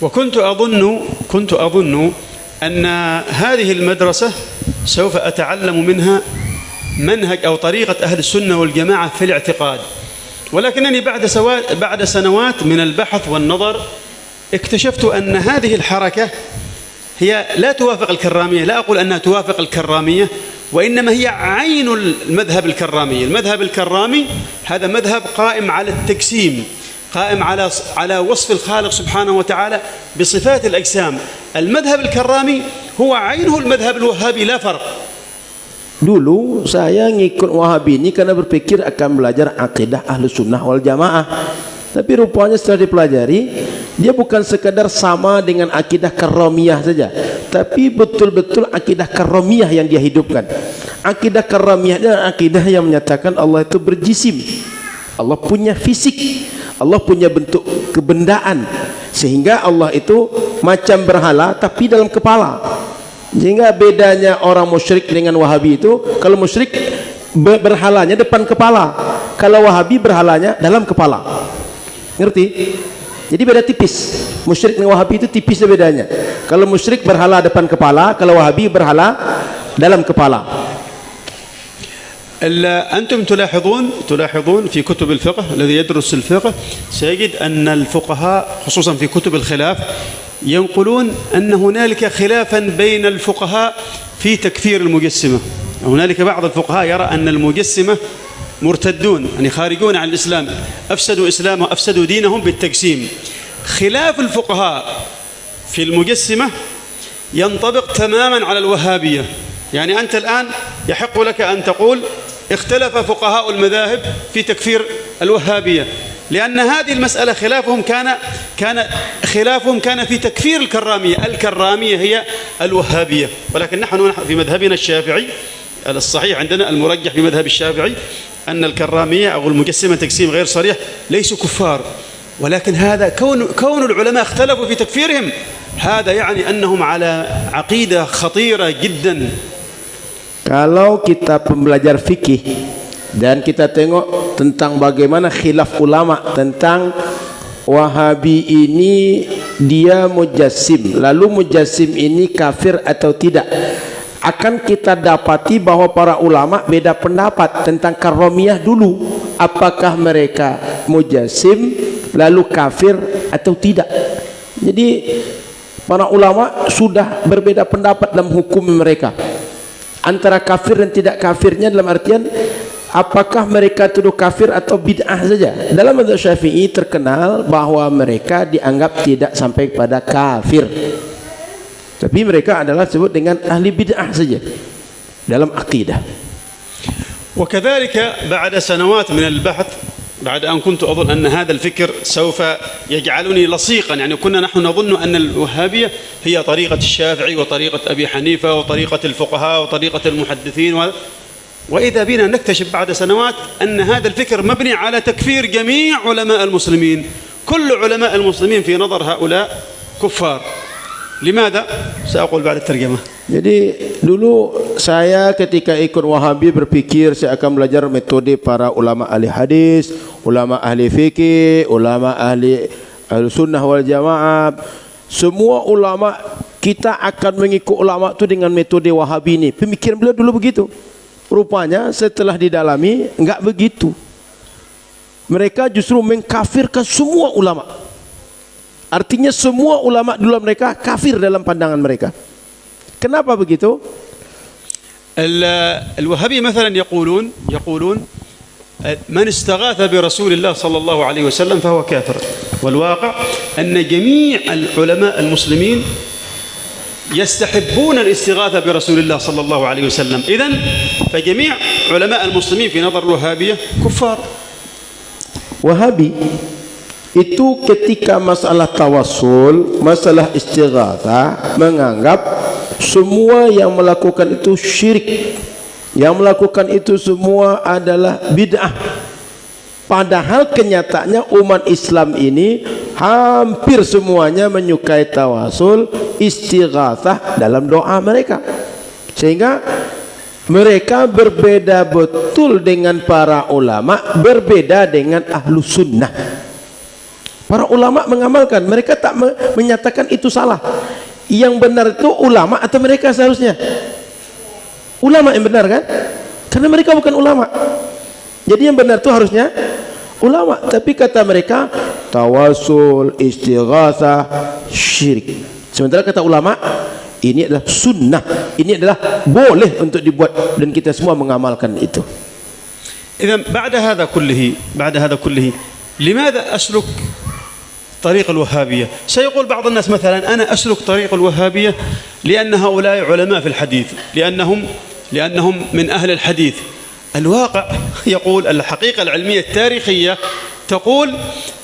وكنت أظن أن هذه المدرسة سوف أتعلم منها منهج أو طريقة أهل السنة والجماعة في الاعتقاد، ولكنني بعد سنوات من البحث والنظر اكتشفت أن هذه الحركة هي لا توافق الكرامية. لا أقول أنها توافق الكرامية، وإنما هي عين المذهب الكرامي. المذهب الكرامي هذا مذهب قائم على التجسيم، قائم على وصف الخالق سبحانه وتعالى بصفات الأجسام. المذهب الكرامي هو عينه المذهب الوهابي، لا فرق. Dulu saya ngikut Wahabi ini karena berpikir akan belajar akidah Ahlus Sunnah wal Jamaah. Tapi rupanya setelah dipelajari, dia bukan sekadar sama dengan akidah karramiyah saja, tapi betul-betul akidah karramiyah yang dia hidupkan. Akidah karramiyah adalah akidah yang menyatakan Allah itu berjisim, Allah punya fisik, Allah punya bentuk kebendaan, sehingga Allah itu macam berhala tapi dalam kepala. Sehingga bedanya orang musyrik dengan Wahabi itu, kalau musyrik berhalanya depan kepala, kalau Wahabi berhalanya dalam kepala. Ngerti? Jadi beda tipis. Musyrik dengan Wahabi itu tipis bedanya. Kalau musyrik berhala depan kepala, kalau Wahabi berhala dalam kepala. أنتم تلاحظون في كتب الفقه، الذي يدرس الفقه سيجد أن الفقهاء خصوصا في كتب الخلاف ينقلون أن هنالك خلافا بين الفقهاء في تكفير المجسمة. هنالك بعض الفقهاء يرى أن المجسمة مرتدون، يعني خارجون عن الإسلام، أفسدوا إسلامهم، أفسدوا دينهم بالتجسيم. خلاف الفقهاء في المجسمة ينطبق تماما على الوهابية. يعني أنت الآن يحق لك أن تقول اختلف فقهاء المذاهب في تكفير الوهابية، لأن هذه المسألة خلافهم كان في تكفير الكرامية. الكرامية هي الوهابية، ولكن نحن في مذهبنا الشافعي الصحيح عندنا المرجح في مذهب الشافعي أن الكرامية أو المجسمة تقسيم غير صريح ليسوا كفار، ولكن هذا كون العلماء اختلفوا في تكفيرهم هذا يعني أنهم على عقيدة خطيرة جدا. Kalau kita pembelajar fikih dan kita tengok tentang bagaimana khilaf ulama tentang Wahabi ini dia mujassim, lalu mujassim ini kafir atau tidak, akan kita dapati bahwa para ulama beda pendapat tentang karomiyah dulu, apakah mereka mujassim lalu kafir atau tidak. Jadi para ulama sudah berbeda pendapat dalam hukum mereka antara kafir dan tidak kafirnya, dalam artian apakah mereka tuduh kafir atau bid'ah saja. Dalam mazhab Syafi'i terkenal bahwa mereka dianggap tidak sampai pada kafir, tapi mereka adalah disebut dengan ahli bid'ah saja dalam akidah. وكذلك بعد سنوات من البحث، بعد أن كنت أظن أن هذا الفكر سوف يجعلني لصيقا، يعني كنا نحن نظن أن الوهابية هي طريقة الشافعي وطريقة أبي حنيفة وطريقة الفقهاء وطريقة المحدثين، وإذا بنا نكتشف بعد سنوات أن هذا الفكر مبني على تكفير جميع علماء المسلمين. كل علماء المسلمين في نظر هؤلاء كفار. لماذا؟ سأقول بعد الترجمة. Jadi dulu saya ketika ikut Wahabi berpikir saya akan belajar metode para ulama ahli hadis, ulama ahli fikih, ulama ahli sunnah wal jamaah. Semua ulama kita akan mengikut ulama itu dengan metode Wahabi ini. Pemikiran beliau dulu begitu. Rupanya setelah didalami enggak begitu. Mereka justru mengkafirkan semua ulama. Artinya semua ulama dulu mereka kafir dalam pandangan mereka. Kenapa begitu? الوهابية مثلا يقولون من استغاث برسول الله صلى الله عليه وسلم فهو كافر، والواقع أن جميع العلماء المسلمين يستحبون الاستغاثة برسول الله صلى الله عليه وسلم. إذن فجميع علماء المسلمين في نظر الوهابية كفار. Wahabi itu ketika masalah tawassul, masalah istighatsah menganggap semua yang melakukan itu syirik, yang melakukan itu semua adalah bid'ah. Padahal kenyataannya umat Islam ini hampir semuanya menyukai tawasul, istighatsah dalam doa mereka, sehingga mereka berbeda betul dengan para ulama, berbeda dengan ahlu sunnah. Para ulama mengamalkan, mereka tak menyatakan itu salah. Yang benar itu ulama atau mereka seharusnya? Ulama yang benar kan? Karena mereka bukan ulama. Jadi yang benar itu harusnya ulama. Tapi kata mereka tawasul, istighatsah, syirik. Sementara kata ulama ini adalah sunnah, ini adalah boleh untuk dibuat dan kita semua mengamalkan itu. إذن بعد هذا كله لماذا أسلك طريق الوهابية؟ سيقول بعض الناس مثلا أنا أسلك طريق الوهابية لأن هؤلاء علماء في الحديث، لأنهم من أهل الحديث. الواقع يقول الحقيقة العلمية التاريخية تقول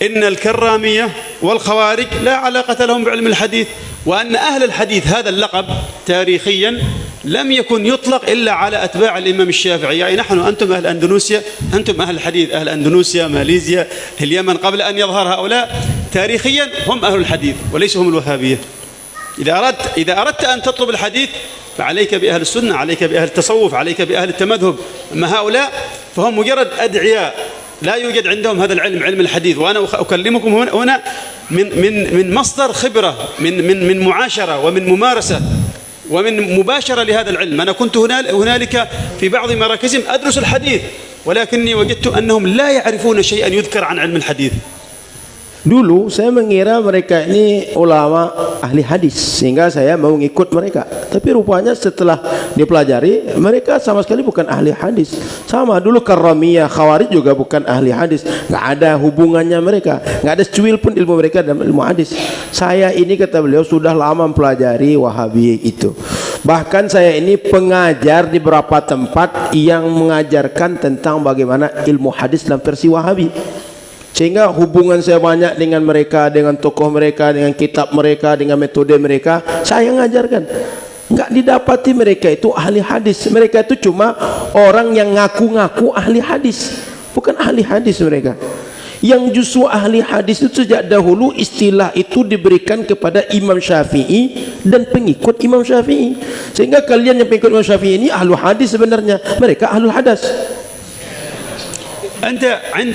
إن الكرامية والخوارج لا علاقة لهم بعلم الحديث، وأن أهل الحديث هذا اللقب تاريخيا لم يكن يطلق إلا على أتباع الإمام الشافعي. يعني نحن أنتم أهل أندونيسيا، أنتم أهل الحديث، أهل أندونيسيا، ماليزيا، اليمن، قبل أن يظهر هؤلاء تاريخيا هم أهل الحديث وليسوا هم الوهابية. إذا أردت أن تطلب الحديث فعليك بأهل السنة، عليك بأهل التصوف، عليك بأهل التمذهب. أما هؤلاء فهم مجرد أدعياء لا يوجد عندهم هذا العلم، علم الحديث. وأنا أكلمكم هنا من مصدر خبرة، من معاشرة ومن ممارسة ومن مباشرة لهذا العلم. أنا كنت هنالك في بعض مراكزهم أدرس الحديث، ولكني وجدت أنهم لا يعرفون شيئا يذكر عن علم الحديث. Dulu saya mengira mereka ini ulama ahli hadis sehingga saya mau ngikut mereka. Tapi rupanya setelah dipelajari mereka sama sekali bukan ahli hadis. Sama dulu Karramiyah, Khawarij juga bukan ahli hadis. Enggak ada hubungannya mereka. Enggak ada secuil pun ilmu mereka dalam ilmu hadis. Saya ini kata beliau sudah lama mempelajari Wahabi itu. Bahkan saya ini pengajar di beberapa tempat yang mengajarkan tentang bagaimana ilmu hadis dalam versi Wahabi. Sehingga hubungan saya banyak dengan mereka, dengan tokoh mereka, dengan kitab mereka, dengan metode mereka, saya ngajarkan. Enggak didapati mereka itu ahli hadis. Mereka itu cuma orang yang ngaku-ngaku ahli hadis, bukan ahli hadis mereka. Yang justru ahli hadis itu sejak dahulu istilah itu diberikan kepada Imam Syafi'i dan pengikut Imam Syafi'i. Sehingga kalian yang pengikut Imam Syafi'i ini ahlu hadis sebenarnya, mereka ahlul hadas. أنت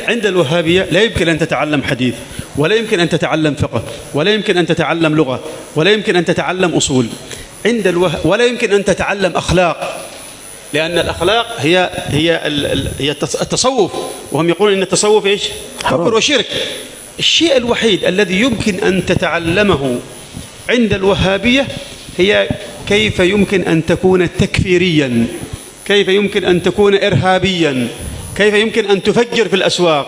عند الوهابية لا يمكن أن تتعلم حديث، ولا يمكن أن تتعلم فقه، ولا يمكن أن تتعلم لغة، ولا يمكن أن تتعلم أصول. ولا يمكن أن تتعلم أخلاق، لأن الأخلاق هي التصوف، وهم يقولون أن التصوف إيش؟ كفر وشرك. الشيء الوحيد الذي يمكن أن تتعلمه عند الوهابية هي كيف يمكن أن تكون تكفيريا، كيف يمكن أن تكون إرهابيا، كيف يمكن أن تفجر في الأسواق،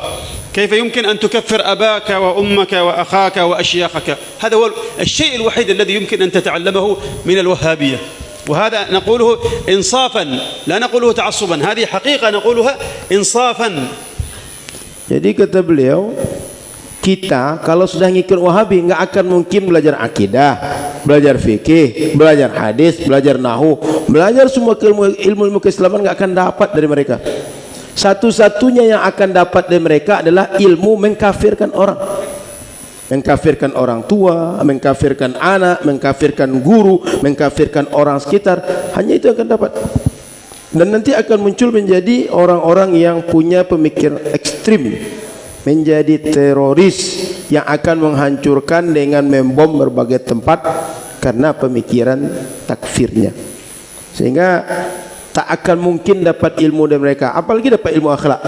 كيف يمكن أن تكفر أباك وأمك وأخاك وأشياخك. هذا هو الشيء الوحيد الذي يمكن أن تتعلمه من الوهابية، وهذا نقوله إنصافا لا نقوله تعصبا، هذه حقيقة نقولها إنصافا. Jadi kata beliau, kita kalau sudah ngikut Wahabi nggak akan mungkin belajar akidah, belajar fikih, belajar hadis, belajar nahu, belajar semua ilmu keislaman nggak akan dapat dari mereka. Satu-satunya yang akan dapat dari mereka adalah ilmu mengkafirkan orang, mengkafirkan orang tua, mengkafirkan anak, mengkafirkan guru, mengkafirkan orang sekitar. Hanya itu yang akan dapat. Dan nanti akan muncul menjadi orang-orang yang punya pemikiran ekstrim, menjadi teroris yang akan menghancurkan dengan membom berbagai tempat karena pemikiran takfirnya. Sehingga tak akan mungkin dapat ilmu dari mereka, apalagi dapat ilmu akhlak.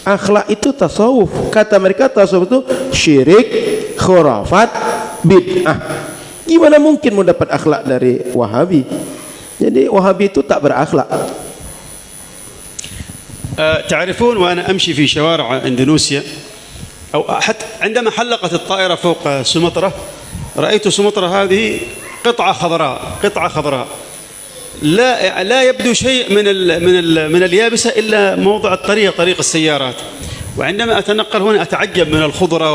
Akhlak itu tasawuf. Kata mereka tasawuf itu syirik, khurafat, bid'ah. Gimana mungkin mau dapat akhlak dari Wahabi? Jadi Wahabi itu tak berakhlak. تعرفون وأنا أمشي في شوارع إندونيسيا أو حتى عندما حلقت الطائرة فوق سمطرة، رأيت سمطرة هذه قطعة خضراء لا يبدو شيء من اليابسة إلا موضع طريق السيارات. وعندما أتنقل هنا أتعجب من الخضرة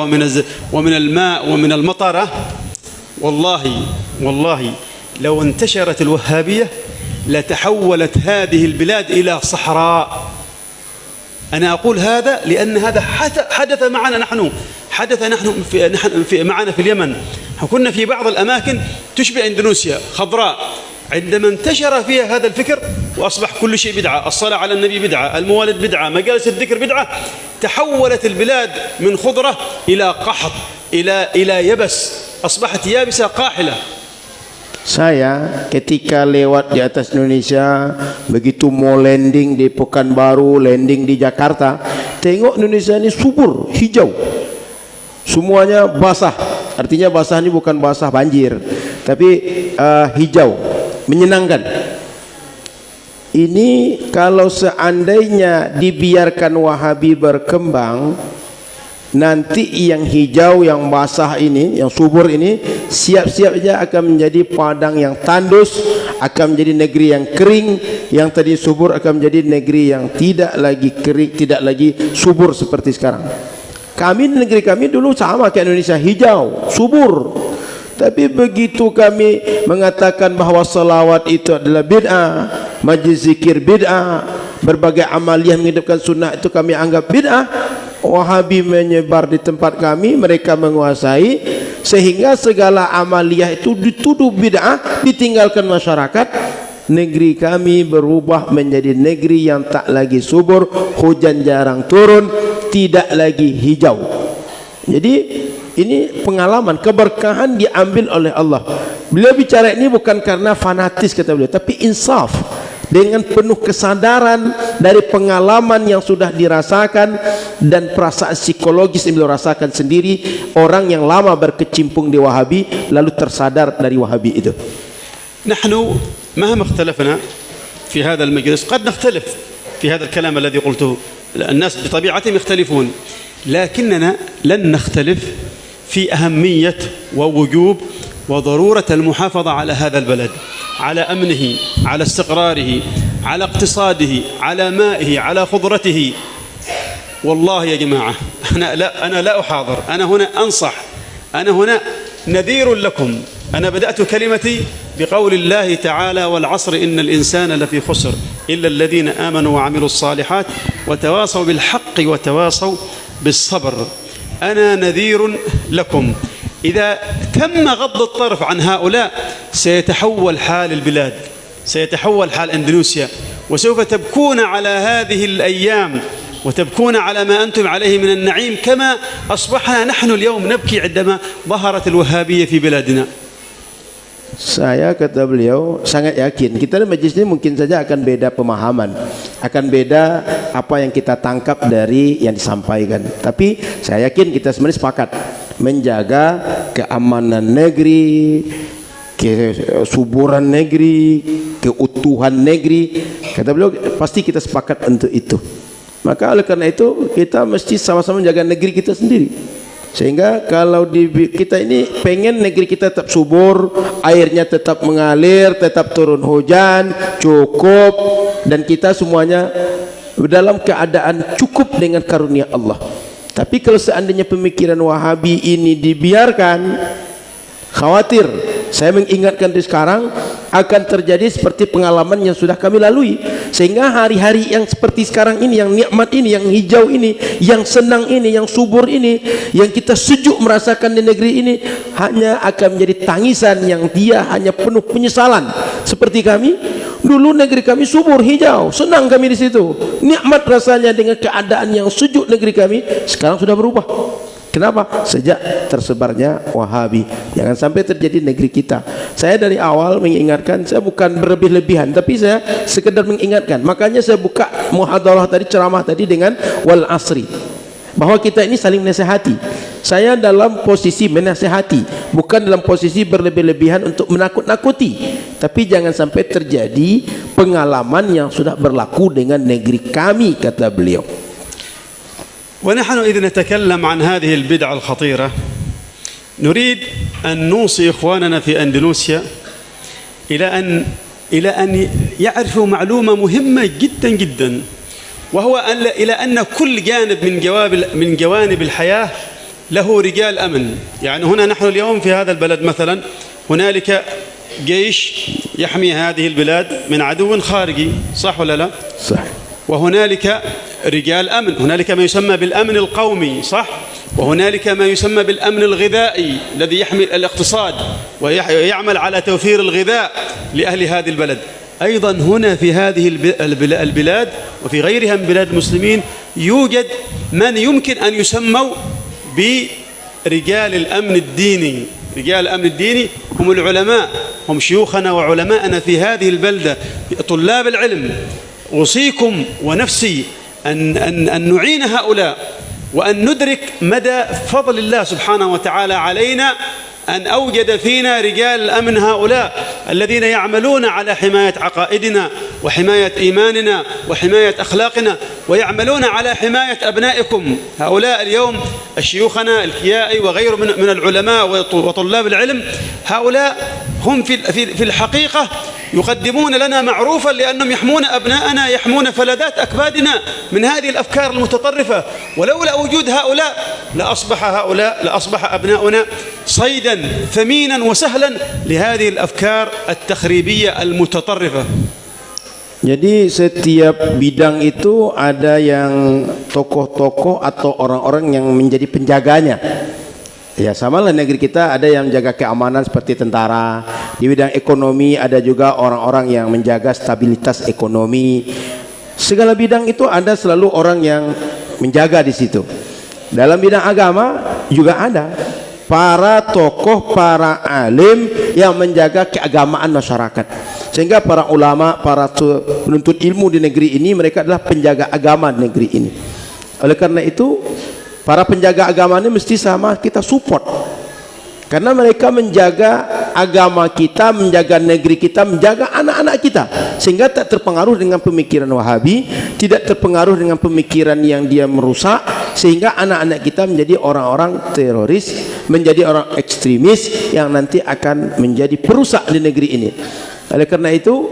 ومن الماء ومن المطر. والله لو انتشرت الوهابية لتحولت هذه البلاد إلى صحراء. أنا أقول هذا لأن هذا حدث معنا نحن معنا في اليمن. كنا في بعض الأماكن تشبه إندونيسيا خضراء، عندما انتشر فيها هذا الفكر وأصبح كل شيء بدعة، الصلاة على النبي بدعة، الموالد بدعة، مجالس الذكر بدعة، تحولت البلاد من خضرة إلى قحط، إلى يبس، أصبحت يابسة قاحلة. Saya ketika lewat di atas Indonesia, begitu mau landing di Pekanbaru, landing di Jakarta, tengok Indonesia ini subur, hijau, semuanya basah. Artinya basah ini bukan basah banjir, tapi hijau, menyenangkan. Ini kalau seandainya dibiarkan Wahabi berkembang, nanti yang hijau, yang basah ini, yang subur ini, siap-siap saja akan menjadi padang yang tandus, akan menjadi negeri yang kering. Yang tadi subur akan menjadi negeri yang tidak lagi kering, tidak lagi subur seperti sekarang. Negeri kami dulu sama kayak Indonesia, hijau, subur. Tapi begitu kami mengatakan bahawa salawat itu adalah bid'ah, majlis zikir bid'ah, berbagai amaliyah menghidupkan sunnah itu kami anggap bid'ah, Wahabi menyebar di tempat kami, mereka menguasai, sehingga segala amaliyah itu dituduh bid'ah, ditinggalkan masyarakat. Negeri kami berubah menjadi negeri yang tak lagi subur, hujan jarang turun, tidak lagi hijau. Jadi ini pengalaman, keberkahan diambil oleh Allah. Beliau bicara ini bukan karena fanatis kata beliau, tapi insaf, dengan penuh kesadaran dari pengalaman yang sudah dirasakan dan perasaan psikologis yang beliau rasakan sendiri. Orang yang lama berkecimpung di Wahabi lalu tersadar dari Wahabi itu. نحن مهما اختلفنا في هذا المجلس قد نختلف في هذا الكلام الذي قلته، الناس بطبيعتهم يختلفون، لكننا لن نختلف في أهمية ووجوب وضرورة المحافظة على هذا البلد، على أمنه، على استقراره، على اقتصاده، على مائه، على خضرته. والله يا جماعة أنا لا أحاضر، أنا هنا أنصح، أنا هنا نذير لكم. أنا بدأت كلمتي بقول الله تعالى: والعصر إن الإنسان لفي خسر إلا الذين آمنوا وعملوا الصالحات وتواصوا بالحق وتواصوا بالصبر. أنا نذير لكم. إذا تم غض الطرف عن هؤلاء سيتحول حال البلاد، سيتحول حال أندونيسيا، وسوف تبكون على هذه الأيام وتبكون على ما أنتم عليه من النعيم كما أصبحنا نحن اليوم نبكي عندما ظهرت الوهابية في بلادنا. Saya, kata beliau, sangat yakin kita di majelis ini mungkin saja akan beda pemahaman, akan beda apa yang kita tangkap dari yang disampaikan. Tapi saya yakin kita sebenarnya sepakat menjaga keamanan negeri, kesuburan negeri, keutuhan negeri. Kata beliau pasti kita sepakat untuk itu. Maka oleh karena itu kita mesti sama-sama menjaga negeri kita sendiri. Sehingga kalau kita ini pengen negeri kita tetap subur, airnya tetap mengalir, tetap turun hujan, cukup, dan kita semuanya dalam keadaan cukup dengan karunia Allah. Tapi kalau seandainya pemikiran Wahabi ini dibiarkan, khawatir, saya mengingatkan di sekarang akan terjadi seperti pengalaman yang sudah kami lalui. Sehingga hari-hari yang seperti sekarang ini, yang nikmat ini, yang hijau ini, yang senang ini, yang subur ini, yang kita sejuk merasakan di negeri ini, hanya akan menjadi tangisan yang dia hanya penuh penyesalan. Seperti kami, dulu negeri kami subur, hijau, senang kami di situ, nikmat rasanya dengan keadaan yang sejuk negeri kami. Sekarang sudah berubah. Kenapa? Sejak tersebarnya Wahabi. Jangan sampai terjadi negeri kita. Saya dari awal mengingatkan, saya bukan berlebih-lebihan, tapi saya sekedar mengingatkan. Makanya saya buka muhadarah tadi, ceramah tadi dengan wal asri, bahwa kita ini saling menasihati. Saya dalam posisi menasihati, bukan dalam posisi berlebih-lebihan untuk menakut-nakuti. Tapi jangan sampai terjadi pengalaman yang sudah berlaku dengan negeri kami, kata beliau. ونحن إذا نتكلم عن هذه البدعة الخطيرة نريد أن نوصي إخواننا في أندونيسيا إلى أن يعرفوا معلومة مهمة جدا جدا، وهو إلى أن كل جانب من جوانب الحياة له رجال أمن. يعني هنا نحن اليوم في هذا البلد مثلا هنالك جيش يحمي هذه البلاد من عدو خارجي، صح ولا لا؟ صح. وهنالك رجال أمن، هنالك ما يسمى بالأمن القومي، صح؟ وهنالك ما يسمى بالأمن الغذائي الذي يحمي الاقتصاد ويعمل على توفير الغذاء لأهل هذه البلد. أيضا هنا في هذه البلاد وفي غيرها من بلاد المسلمين يوجد من يمكن أن يسموا برجال الأمن الديني. رجال الأمن الديني هم العلماء، هم شيوخنا وعلماءنا في هذه البلدة، طلاب العلم. أوصيكم ونفسي أن نعين هؤلاء وأن ندرك مدى فضل الله سبحانه وتعالى علينا أن أوجد فينا رجال الأمن هؤلاء الذين يعملون على حماية عقائدنا وحماية إيماننا وحماية أخلاقنا، ويعملون على حماية أبنائكم هؤلاء اليوم الشيوخنا الكيائي وغيره من العلماء وطلاب العلم. هؤلاء هم في الحقيقة يقدمون لنا معروفا لأنهم يحمون أبناءنا، يحمون فلذات أكبادنا من هذه الأفكار المتطرفة. ولولا وجود هؤلاء لأصبح أبناؤنا صيدا ثمينا وسهلا لهذه الأفكار التخريبية المتطرفة. Jadi setiap bidang itu ada yang tokoh-tokoh atau orang-orang yang menjadi penjaganya. Ya, samalah negeri kita ada yang menjaga keamanan seperti tentara. Di bidang ekonomi ada juga orang-orang yang menjaga stabilitas ekonomi. Segala bidang itu ada selalu orang yang menjaga di situ. Dalam bidang agama juga ada para tokoh, para alim yang menjaga keagamaan masyarakat. Sehingga para ulama, para penuntut ilmu di negeri ini, mereka adalah penjaga agama di negeri ini. Oleh karena itu, para penjaga agama ini mesti sama kita support. Karena mereka menjaga agama kita, menjaga negeri kita, menjaga anak-anak kita. Sehingga tak terpengaruh dengan pemikiran Wahabi, tidak terpengaruh dengan pemikiran yang dia merusak. Sehingga anak-anak kita menjadi orang-orang teroris, menjadi orang ekstremis yang nanti akan menjadi perusak di negeri ini. Oleh karena itu,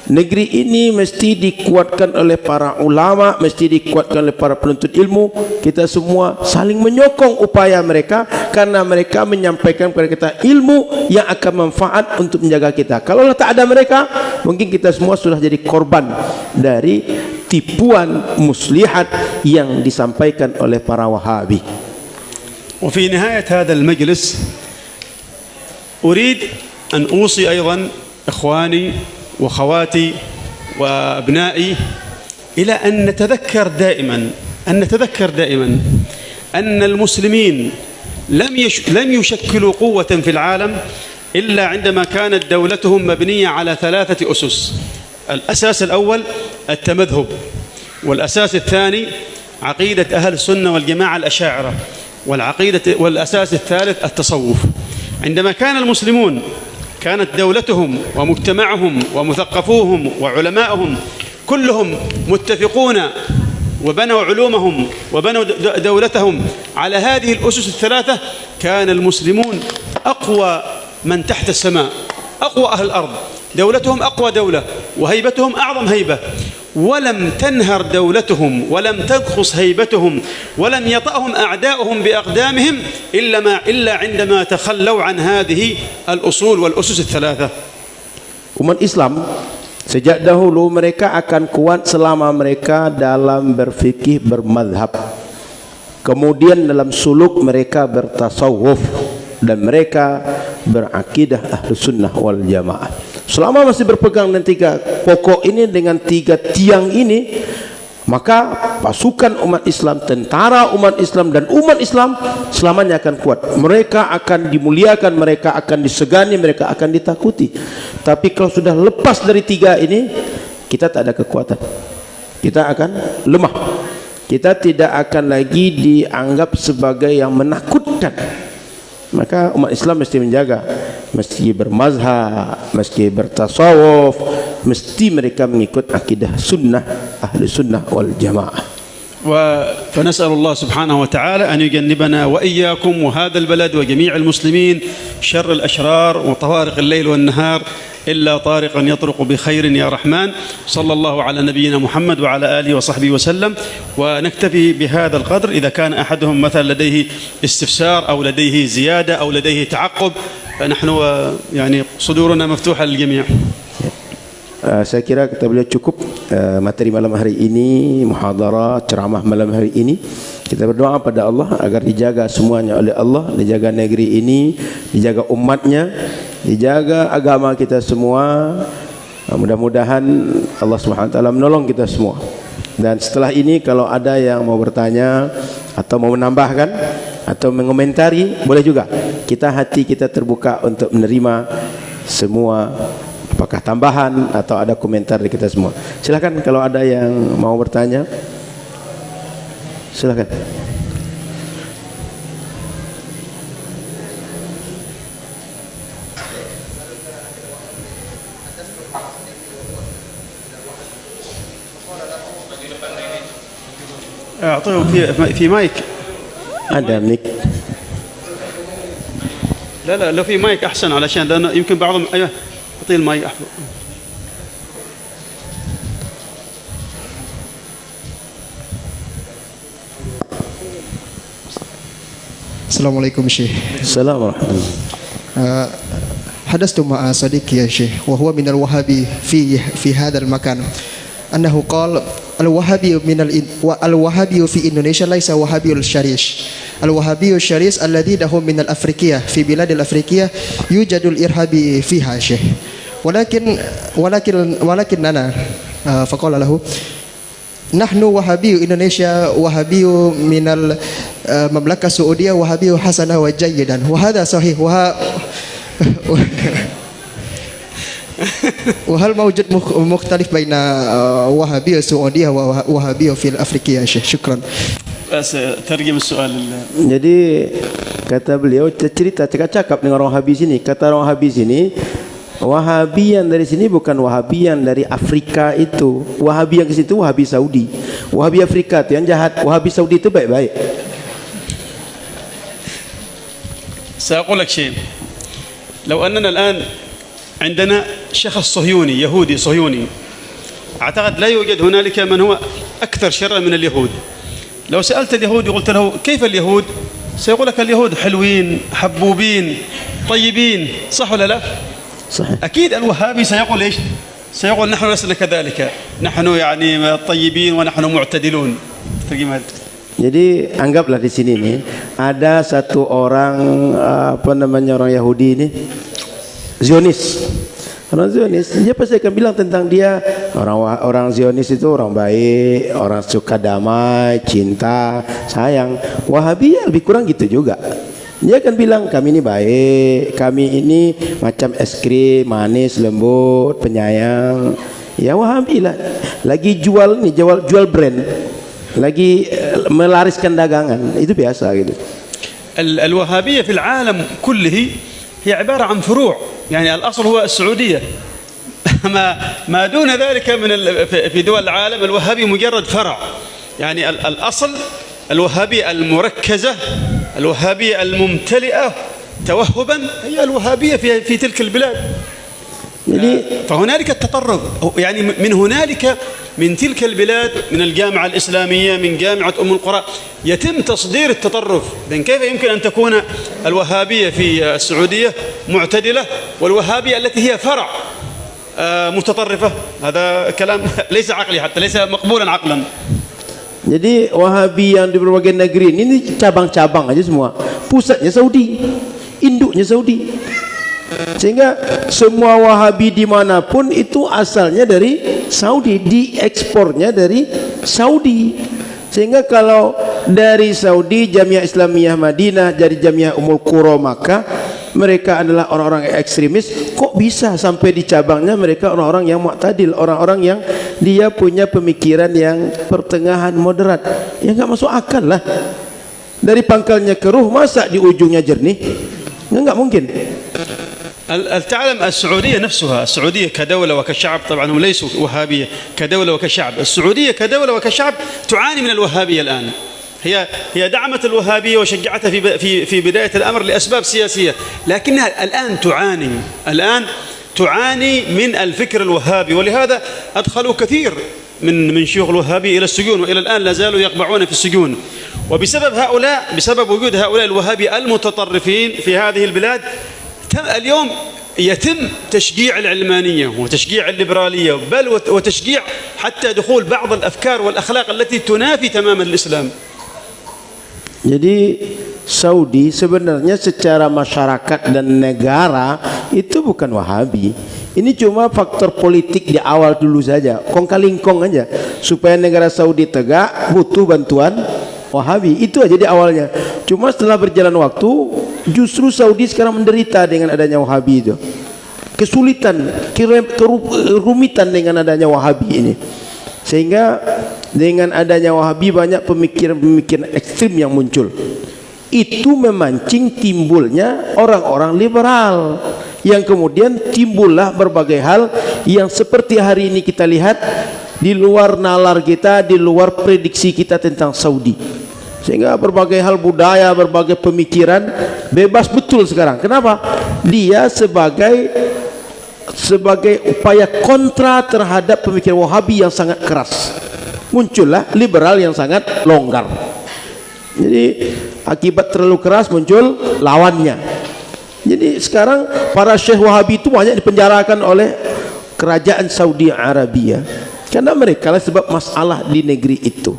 Negeri ini mesti dikuatkan oleh para ulama, mesti dikuatkan oleh para penuntut ilmu. Kita semua saling menyokong upaya mereka, karena mereka menyampaikan kepada kita ilmu yang akan manfaat untuk menjaga kita. Kalau tak ada mereka, mungkin kita semua sudah jadi korban dari tipuan muslihat yang disampaikan oleh para Wahabi. وفي نهاية هذا المجلس أريد أن أوصي أيضا إخواني وخواتي وأبنائي إلى أن نتذكر دائما أن المسلمين لم يشكلوا قوة في العالم إلا عندما كانت دولتهم مبنية على 3 أسس. الأساس الأول التمذهب، والأساس الثاني عقيدة أهل السنة والجماعة الأشاعرة، والأساس الثالث التصوف. عندما كان المسلمون كانت دولتهم ومجتمعهم ومثقفوهم وعلماءهم كلهم متفقون وبنوا علومهم وبنوا دولتهم على هذه الأسس الثلاثة، كان المسلمون أقوى من تحت السماء، أقوى أهل الأرض، دولتهم أقوى دولة وهيبتهم أعظم هيبة، ولم تنهر دولتهم ولم تنقص هيبتهم ولم يطأهم أعداؤهم بأقدامهم إلا عندما تخلوا عن هذه الأصول والأسس الثلاثة. Umat Islam sejak dahulu mereka akan kuat selama mereka dalam berfikih bermadhab, kemudian dalam suluk mereka bertasawuf, dan mereka berakidah Ahlus Sunnah wal Jamaah. Selama masih berpegang dengan 3 pokok ini, dengan 3 tiang ini, maka pasukan umat Islam, tentara umat Islam, dan umat Islam selamanya akan kuat. Mereka akan dimuliakan, mereka akan disegani, mereka akan ditakuti. Tapi kalau sudah lepas dari 3 ini, kita tak ada kekuatan, kita akan lemah, kita tidak akan lagi dianggap sebagai yang menakutkan. Maka umat Islam mesti menjaga, mesti bermazhab, mesti bertasawuf, mesti mereka mengikut akidah sunnah, ahli sunnah wal jamaah. فنسأل الله سبحانه وتعالى أن يجنبنا وإياكم وهذا البلد وجميع المسلمين شر الأشرار وطوارق الليل والنهار إلا طارقا يطرق بخير يا رحمن. صلى الله على نبينا محمد وعلى آله وصحبه وسلم. ونكتفي بهذا القدر. إذا كان أحدهم مثلا لديه استفسار أو لديه زيادة أو لديه تعقب فنحن يعني صدورنا مفتوحة للجميع. Saya kira kita boleh cukup materi malam hari ini, muhadarah ceramah malam hari ini. Kita berdoa pada Allah agar dijaga semuanya oleh Allah, dijaga negeri ini, dijaga umatnya, dijaga agama kita semua. Mudah-mudahan Allah Subhanahu wa taala menolong kita semua. Dan setelah ini kalau ada yang mau bertanya atau mau menambahkan atau mengomentari, boleh juga. Hati kita terbuka untuk menerima semua, apakah tambahan atau ada komentar dari kita semua. Silakan kalau ada yang mau bertanya. Silakan. أعطيهم في مايك. Ada mic. لا لو في مايك أحسن علشان لأنه يمكن بعضهم أيوه أعطيه المايك أحسن. السلام عليكم شيخ. السلام ورحمة الله. حدثت مع صديقي يا شيخ وهو من الوهابي في هذا المكان أنه قال الوهابي في إندونيسيا ليس وهابي الشريش. الوهابي الشريش الذي هم من الأفريقية في بلاد الأفريقية يوجد الإرهابي فيها شيخ. ولكننا فقال له نحن وهابي إندونيسيا وهابي من المملكة السعودية وهابي حسنا وجيدا وهذا صحيح وهل موجود مختلف بين وهابية السعودية ووهابية في الأفريقية يا شيخ؟ شكرا. بس ترجم السؤال. Jadi kata beliau cerita cakap dengan orang Wahabi sini. Kata orang Wahabi sini, Wahabi yang dari sini bukan Wahabi yang dari Afrika itu. Wahabi yang ke situ Wahabi Saudi. Wahabi Afrika itu yang jahat. Wahabi Saudi itu baik-baik. سأقول لك شيء. لو أننا الآن عندنا شخص صهيوني يهودي صهيوني، أعتقد لا يوجد هنالك من هو أكثر شرا من اليهود. لو سألت اليهود وقلت له كيف اليهود، سيقول لك اليهود حلوين حبوبين طيبين، صح ولا لا؟ صحيح. أكيد الوهابي سيقول إيش؟ سيقول نحن لسنا كذلك، نحن يعني طيبين ونحن معتدلون. Jadi anggaplah di sini nih ada satu orang orang Yahudi ini Zionis. Orang Zionis, dia pasti akan bilang tentang dia orang Zionis itu orang baik, orang suka damai, cinta, sayang. Wahabi ya lebih kurang gitu juga. Dia akan bilang kami ini baik, kami ini macam es krim, manis, lembut, penyayang. Ya Wahabi lah. Lagi jual brand. Lagi melariskan dagangan, itu biasa gitu. الوهابية في العالم كله هي عبارة عن فروع، يعني الأصل هو السعودية. ما دون ذلك في دول العالم الوهابي مجرد فرع، يعني الأصل الوهابية المركزة، الوهابية الممتلئة توهبا هي الوهابية في تلك البلاد. فهنالك التطرف، يعني من تلك البلاد، من الجامعة الإسلامية، من جامعة أم القرى يتم تصدير التطرف. لأن كيف يمكن أن تكون الوهابية في السعودية معتدلة والوهابية التي هي فرع متطرفة؟ هذا كلام ليس عقلي، حتى ليس مقبولا عقلا. Jadi Wahabi yang di berbagai negeri ini cabang-cabang aja semua. Pusatnya Saudi, induknya Saudi. Sehingga semua Wahabi dimanapun itu asalnya dari Saudi, diekspornya dari Saudi. Sehingga kalau dari Saudi Jamiah Islamiyah Madinah jadi Jamiah Ummul Qura Makkah, mereka adalah orang-orang ekstremis. Kok bisa sampai di cabangnya mereka orang-orang yang mu'tadil, orang-orang yang dia punya pemikiran yang pertengahan moderat? Ya nggak masuk akal lah. Dari pangkalnya keruh, masa di ujungnya jernih? Nggak mungkin. تعلم السعودية نفسها، السعودية كدولة وكشعب، طبعا هم ليسوا وهابية كدولة وكشعب، السعودية كدولة وكشعب تعاني من الوهابية الآن. هي دعمت الوهابية وشجعتها في بداية الأمر لأسباب سياسية، لكنها الآن تعاني من الفكر الوهابي، ولهذا أدخلوا كثير من شيوخ الوهابية إلى السجون، وإلى الآن لا زالوا يقبعون في السجون. بسبب وجود هؤلاء الوهابية المتطرفين في هذه البلاد اليوم يتم تشجيع العلمانية وتشجيع الليبرالية، بل وتشجيع حتى دخول بعض الأفكار والأخلاق التي تنافي تماما الإسلام. Jadi Saudi sebenarnya secara masyarakat dan negara itu bukan Wahabi. Ini cuma faktor politik di awal dulu saja, kong kaling kong aja. Supaya negara Saudi tegak butuh bantuan Wahabi, itu aja di awalnya. Cuma setelah berjalan waktu, justru Saudi sekarang menderita dengan adanya Wahabi itu. Kesulitan, kerumitan dengan adanya Wahabi ini. Sehingga dengan adanya Wahabi banyak pemikiran-pemikiran ekstrim yang muncul. Itu memancing timbulnya orang-orang liberal, yang kemudian timbullah berbagai hal yang seperti hari ini kita lihat di luar nalar kita, di luar prediksi kita tentang Saudi. Sehingga berbagai hal budaya, berbagai pemikiran bebas betul sekarang. Kenapa? Dia sebagai upaya kontra terhadap pemikiran Wahabi yang sangat keras. Muncullah liberal yang sangat longgar. Jadi akibat terlalu keras muncul lawannya. Jadi sekarang para syekh Wahabi itu banyak dipenjarakan oleh kerajaan Saudi Arabia karena mereka lah sebab masalah di negeri itu.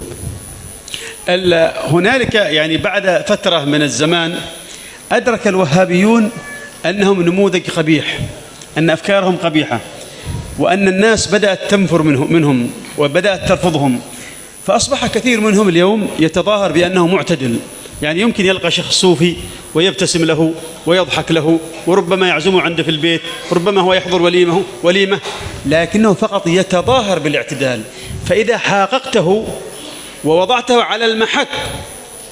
هنالك يعني بعد فترة من الزمان أدرك الوهابيون أنهم نموذج قبيح، أن أفكارهم قبيحة، وأن الناس بدأت تنفر منهم وبدأت ترفضهم، فأصبح كثير منهم اليوم يتظاهر بأنه معتدل. يعني يمكن يلقى شخص صوفي ويبتسم له ويضحك له، وربما يعزمه عنده في البيت، ربما هو يحضر وليمة، لكنه فقط يتظاهر بالاعتدال. فإذا حاققته ووضعته على المحك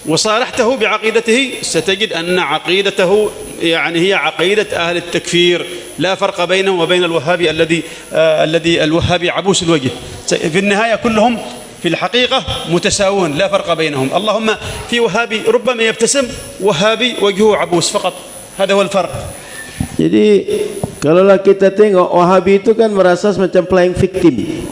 وصارحته بعقيدته ستجد أن عقيدته يعني هي عقيدة أهل التكفير، لا فرق بينه وبين الوهابي الذي الوهابي عبوس الوجه. في النهاية كلهم في الحقيقة متساوون، لا فرق بينهم. اللهم في وهابي ربما يبتسم، وهابي وجهه عبوس فقط، هذا هو الفرق. Jadi Kalaulah kita tengok Wahabi itu kan merasa semacam playing victim.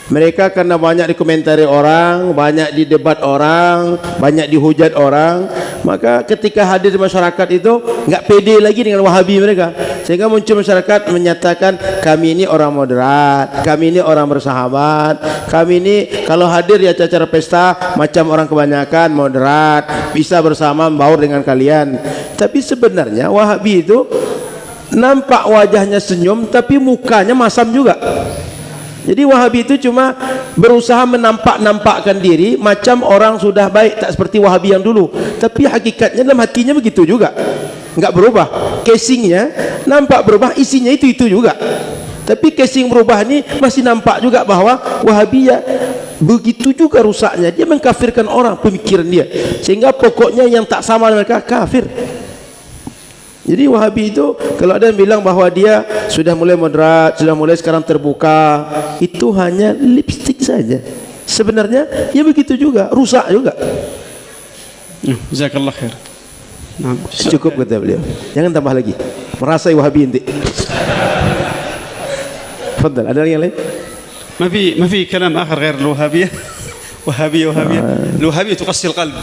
Mereka karena banyak dikomentari orang, banyak didebat orang, banyak dihujat orang, maka ketika hadir di masyarakat itu nggak pede lagi dengan Wahabi mereka, sehingga muncul masyarakat menyatakan kami ini orang moderat, kami ini orang bersahabat, kami ini kalau hadir di acara pesta macam orang kebanyakan moderat, bisa bersama membaur dengan kalian. Tapi sebenarnya Wahabi itu nampak wajahnya senyum tapi mukanya masam juga. Jadi Wahabi itu cuma berusaha menampak-nampakkan diri macam orang sudah baik, tak seperti Wahabi yang dulu. Tapi hakikatnya dalam hatinya begitu juga, enggak berubah. Casingnya nampak berubah, isinya itu juga. Tapi casing berubah ini masih nampak juga bahwa Wahabi ya begitu juga rusaknya. Dia mengkafirkan orang, pemikiran dia, sehingga pokoknya yang tak sama dengan mereka kafir. Jadi Wahabi itu kalau ada yang bilang bahwa dia sudah mulai moderat, sudah mulai sekarang terbuka, itu hanya lipstick saja. Sebenarnya ya begitu juga, rusak juga. Jazakallah khair. Nah, cukup kata beliau. Jangan tambah lagi. Merasai Wahabi inti. Fadal, ada yang lain? ما في كلام آخر غير الوهابية. وهابية الوهابية تقسي القلب.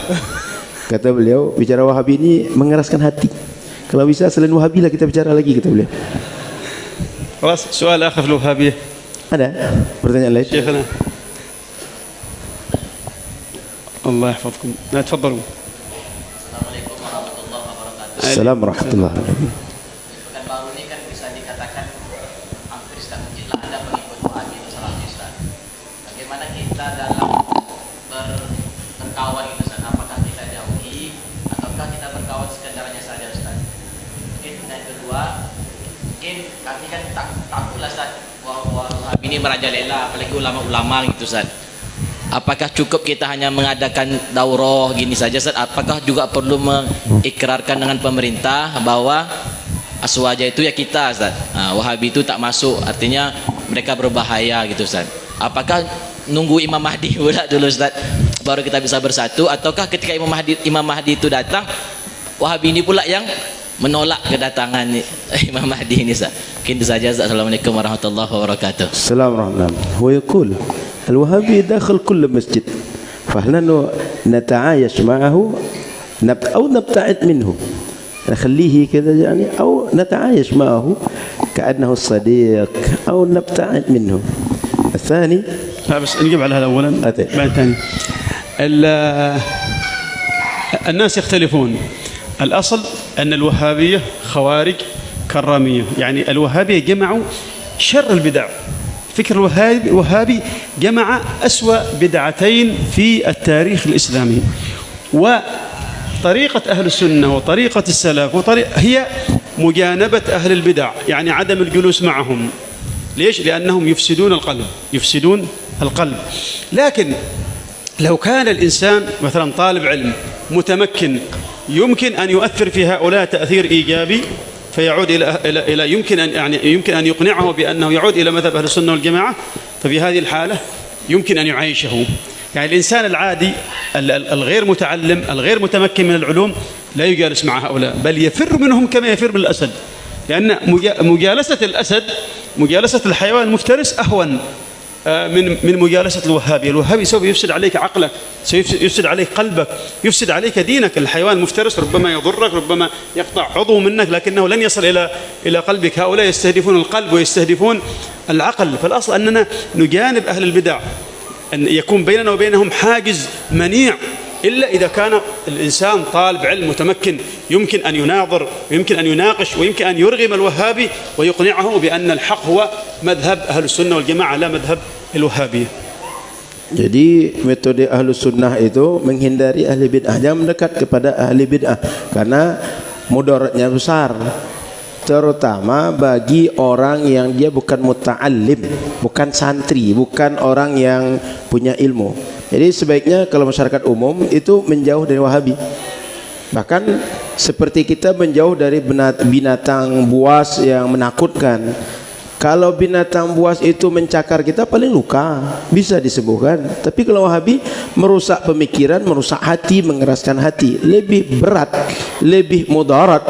Kata beliau, bicara Wahabi ini mengeraskan hati. Kalau bisa selain Wahabi lah kita bicara lagi, kata beliau. خلاص سؤال آخر في الوهابية. Ada pertanyaan lain? شيخنا الله يحفظكم. لا تفضلوا. Assalamualaikum warahmatullahi wabarakatuh. Kan baru ini kan bisa dikatakan hampir setiap masjid lah ada pengikut Wahabi itu salah Ustaz. Bagaimana kita dalam berkawan itu Ustaz? Apakah kita jauhi ataukah kita berkawan sekedarnya saja Ustaz? Mungkin yang kedua, mungkin kami kan takutlah Ustaz bahwa Wahabi ini merajalela, apalagi ulama-ulama gitu Ustaz. Apakah cukup kita hanya mengadakan daurah gini saja Ustaz? Apakah juga perlu mengikrarkan dengan pemerintah bahwa aswaja itu ya kita Ustaz? Wahabi itu tak masuk, artinya mereka berbahaya gitu Ustaz. Apakah nunggu Imam Mahdi pula dulu Ustaz baru kita bisa bersatu, ataukah ketika Imam Mahdi itu datang Wahabi ini pula yang menolak kedatangan Imam Mahdi ini Ustaz? Mungkin itu saja Ustaz. Assalamualaikum warahmatullahi wabarakatuh. Assalamualaikum. Huwa yaqul الوهابي داخل كل مسجد فهل نتعايش معه أو نبتعد منه نخليه كذا يعني أو نتعايش معه كأنه الصديق أو نبتعد منه. الثاني لا بس نجيب على هذا أولا بعد ثاني. الناس يختلفون. الأصل أن الوهابية خوارج كرامية، يعني الوهابية جمعوا شر البدع. فكر الوهابي جمع أسوأ بدعتين في التاريخ الإسلامي، وطريقة أهل السنة وطريقة السلف هي مجانبة أهل البدع، يعني عدم الجلوس معهم. ليش؟ لأنهم يفسدون القلب. لكن لو كان الإنسان مثلا طالب علم متمكن يمكن أن يؤثر في هؤلاء تأثير إيجابي فيعود إلى يمكن أن يقنعه بأنه يعود إلى مذهب أهل السنة والجماعة، ففي هذه الحالة يمكن أن يعايشه. يعني الإنسان العادي الغير متعلم الغير متمكن من العلوم لا يجالس مع هؤلاء، بل يفر منهم كما يفر من الأسد، لأن مجالسة الحيوان المفترس أهون من مجالسة الوهابي. الوهابي سوف يفسد عليك عقلك، سيفسد عليك قلبك، يفسد عليك دينك. الحيوان المفترس ربما يضرك، ربما يقطع عضو منك، لكنه لن يصل إلى قلبك. هؤلاء يستهدفون القلب ويستهدفون العقل. فالأصل أننا نجانب أهل البدع، أن يكون بيننا وبينهم حاجز منيع، إلا إذا كان الإنسان طالب علم متمكن يمكن أن يناظر ويمكن أن يناقش ويمكن أن يرغم الوهابي ويقنعه بأن الحق هو مذهب أهل السنة والجماعة لا مذهب الوهابية. Jadi metode ahlu sunnah itu menghindari ahli bid'ah, jangan mendekat kepada ahli bid'ah karena mudaratnya besar, terutama bagi orang yang dia bukan muta'allim, bukan santri, bukan orang yang punya ilmu. Jadi sebaiknya kalau masyarakat umum itu menjauh dari Wahabi. Bahkan seperti kita menjauh dari binatang buas yang menakutkan. Kalau binatang buas itu mencakar kita paling luka, bisa disembuhkan. Tapi kalau Wahabi merusak pemikiran, merusak hati, mengeraskan hati, lebih berat, lebih mudarat.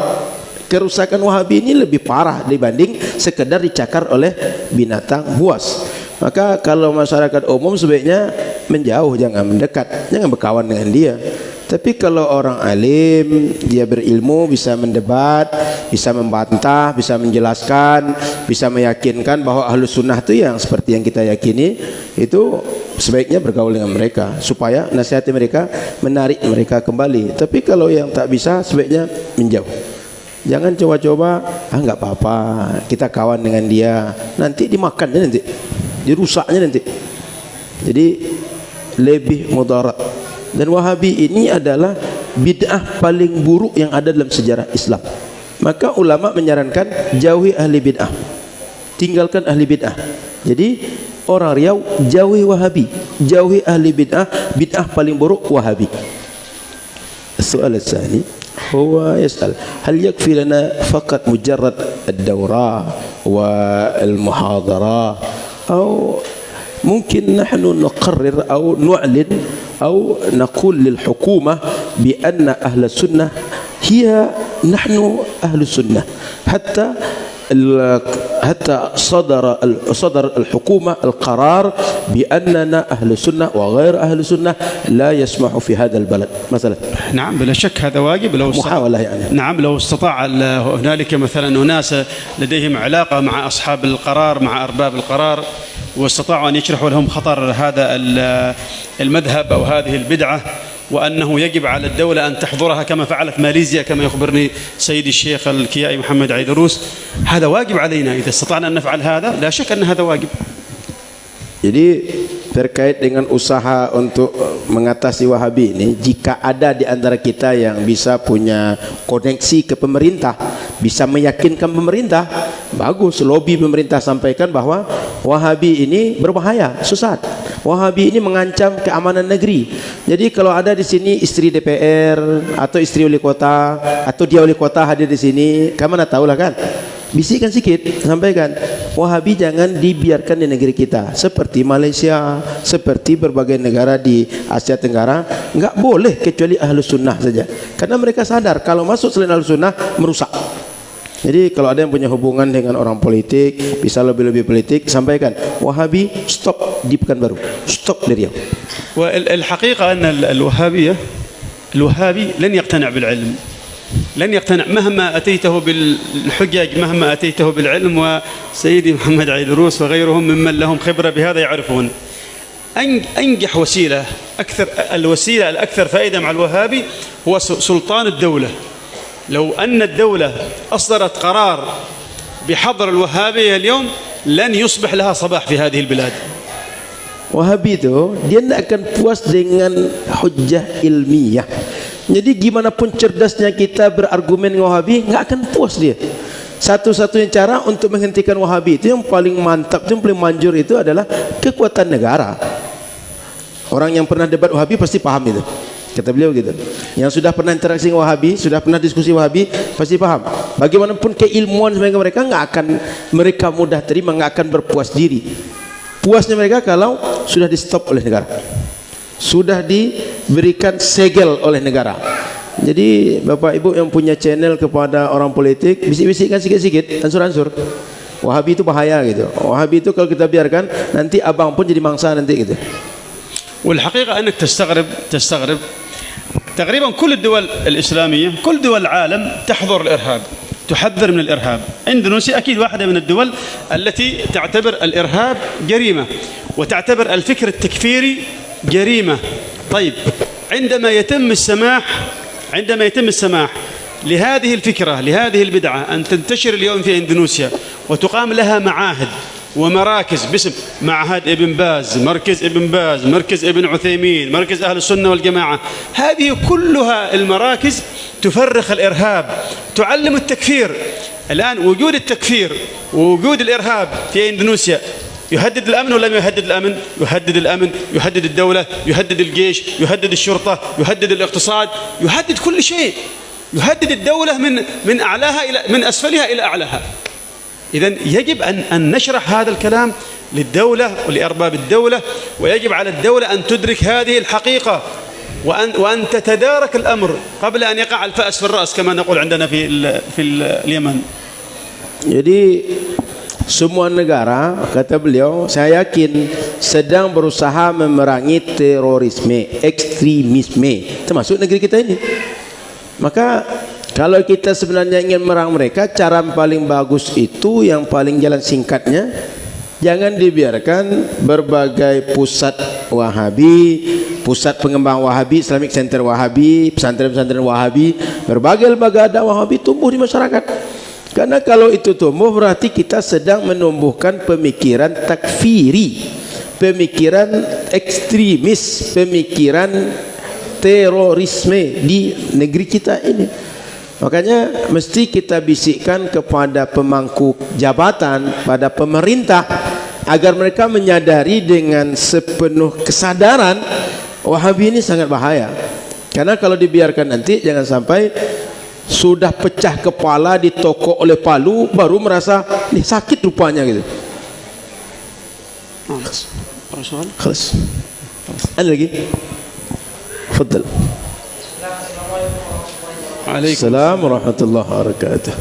Kerusakan Wahabi ini lebih parah dibanding sekedar dicakar oleh binatang buas. Maka kalau masyarakat umum sebaiknya menjauh, jangan mendekat, jangan berkawan dengan dia. Tapi kalau orang alim, dia berilmu, bisa mendebat, bisa membantah, bisa menjelaskan, bisa meyakinkan bahwa Ahlus Sunnah itu yang seperti yang kita yakini, itu sebaiknya bergaul dengan mereka supaya nasihati mereka, menarik mereka kembali. Tapi kalau yang tak bisa, sebaiknya menjauh. Jangan coba-coba, nggak apa-apa, kita kawan dengan dia, nanti dimakannya nanti, dirusaknya nanti. Jadi lebih mudarat. Dan Wahabi ini adalah bid'ah paling buruk yang ada dalam sejarah Islam. Maka ulama menyarankan jauhi ahli bid'ah, tinggalkan ahli bid'ah. Jadi orang Riau jauhi Wahabi, jauhi ahli bid'ah. Bid'ah paling buruk Wahabi. Soal tsani هو يسأل هل يكفي لنا فقط مجرد الدورة والمحاضرة أو ممكن نحن نقرر أو نعلن أو نقول للحكومة بأن أهل السنة هي نحن أهل السنة حتى صدر الحكومة القرار بأننا أهل السنة وغير أهل السنة لا يسمح في هذا البلد مثلا. نعم بلا شك هذا واجب. لو محاولة يعني. نعم لو استطاع هنالك مثلا أناس لديهم علاقة مع أصحاب القرار مع أرباب القرار واستطاعوا أن يشرحوا لهم خطر هذا المذهب أو هذه البدعة وأنه يجب على الدولة أن تحضرها كما فعلت ماليزيا كما يخبرني سيدي الشيخ الكيائي محمد عيدروس، هذا واجب علينا. إذا استطعنا أن نفعل هذا لا شك أن هذا واجب. Jadi terkait dengan usaha untuk mengatasi Wahabi ini, jika ada di antara kita yang bisa punya koneksi ke pemerintah, bisa meyakinkan pemerintah, bagus, lobi pemerintah, sampaikan bahwa Wahabi ini berbahaya, sesat. Wahabi ini mengancam keamanan negeri. Jadi kalau ada di sini istri DPR atau istri wali kota atau dia wali kota hadir di sini, kamu mana tahu lah kan? Bisikkan sikit, sampaikan Wahabi jangan dibiarkan di negeri kita, seperti Malaysia, seperti berbagai negara di Asia Tenggara, nggak boleh kecuali Ahlus Sunnah saja, karena mereka sadar kalau masuk selain Ahlus Sunnah merusak. Jadi kalau ada yang punya hubungan dengan orang politik, bisa lebih-lebih politik, sampaikan Wahabi stop di Pekanbaru, stop di Riau. والحقيقة أن الوهابي لن يقتنع بالعلم، لن يقتنع مهما أتيته بالحجج، مهما أتيته بالعلم. وسيدي محمد عيدروس وغيرهم ممن لهم خبرة بهذا يعرفون أنجح وسيلة، الوسيلة الأكثر فائدة مع الوهابي هو سلطان الدولة. لو أن الدولة أصدرت قرار بحظر الوهابية اليوم لن يصبح لها صباح في هذه البلاد. Wahabi itu dia tidak akan puas dengan hujjah ilmiah. Jadi gimana pun cerdasnya kita berargumen dengan Wahabi, nggak akan puas dia. Satu-satunya cara untuk menghentikan Wahabi itu yang paling mantap, yang paling manjur itu adalah kekuatan negara. Orang yang pernah debat Wahabi pasti paham itu. Kata beliau gitu. Yang sudah pernah interaksi dengan Wahabi, sudah pernah diskusi Wahabi, pasti paham. Bagaimanapun keilmuan mereka nggak akan mereka mudah terima, nggak akan berpuas diri. Puasnya mereka kalau sudah di stop oleh negara, sudah diberikan segel oleh negara. Jadi Bapak Ibu yang punya channel kepada orang politik, bisik-bisikkan sikit-sikit, ansur-ansur. Wahabi itu bahaya gitu. Wahabi itu kalau kita biarkan nanti abang pun jadi mangsa nanti gitu. والحقيقة أنك تستغرب تقريبا كل الدول الإسلامية، كل دول العالم تحظر الإرهاب، تحذر من الإرهاب. إندونيسيا أكيد واحدة من الدول التي تعتبر الإرهاب جريمة وتعتبر الفكر التكفيري جريمة. طيب عندما يتم السماح لهذه الفكرة، لهذه البدعة أن تنتشر اليوم في إندونيسيا وتقام لها معاهد ومراكز باسم معهد ابن باز، مركز ابن باز، مركز ابن عثيمين، مركز أهل السنة والجماعة، هذه كلها المراكز تفرخ الإرهاب، تعلم التكفير. الآن وجود التكفير ووجود الإرهاب في إندونيسيا يهدد الأمن ولا ما يهدد الأمن؟ يهدد الأمن، يهدد الدولة، يهدد الجيش، يهدد الشرطة، يهدد الاقتصاد، يهدد كل شيء، يهدد الدولة من أعلاها إلى من أسفلها إلى أعلاها. إذن يجب أن نشرح هذا الكلام للدولة ولأرباب الدولة، ويجب على الدولة أن تدرك هذه الحقيقة وأن تتدارك الأمر قبل أن يقع الفأس في الرأس كما نقول عندنا في اليمن. Jadi semua negara, kata beliau, saya yakin sedang berusaha memerangi terorisme, ekstremisme, termasuk negeri kita ini. Maka kalau kita sebenarnya ingin merang mereka, cara paling bagus itu, yang paling jalan singkatnya, jangan dibiarkan berbagai pusat Wahabi, pusat pengembang Wahabi, Islamic Center Wahabi, pesantren-pesantren Wahabi, berbagai lembaga dakwah Wahabi tumbuh di masyarakat. Karena kalau itu tumbuh berarti kita sedang menumbuhkan pemikiran takfiri, pemikiran ekstremis, pemikiran terorisme di negeri kita ini. Makanya mesti kita bisikkan kepada pemangku jabatan, pada pemerintah, agar mereka menyadari dengan sepenuh kesadaran Wahabi ini sangat bahaya. Karena kalau dibiarkan nanti, jangan sampai sudah pecah kepala ditokok oleh palu baru merasa nih sakit rupanya gitu. Khalas. Ada lagi? Fadal. Waalaikumsalam warahmatullahi wabarakatuh.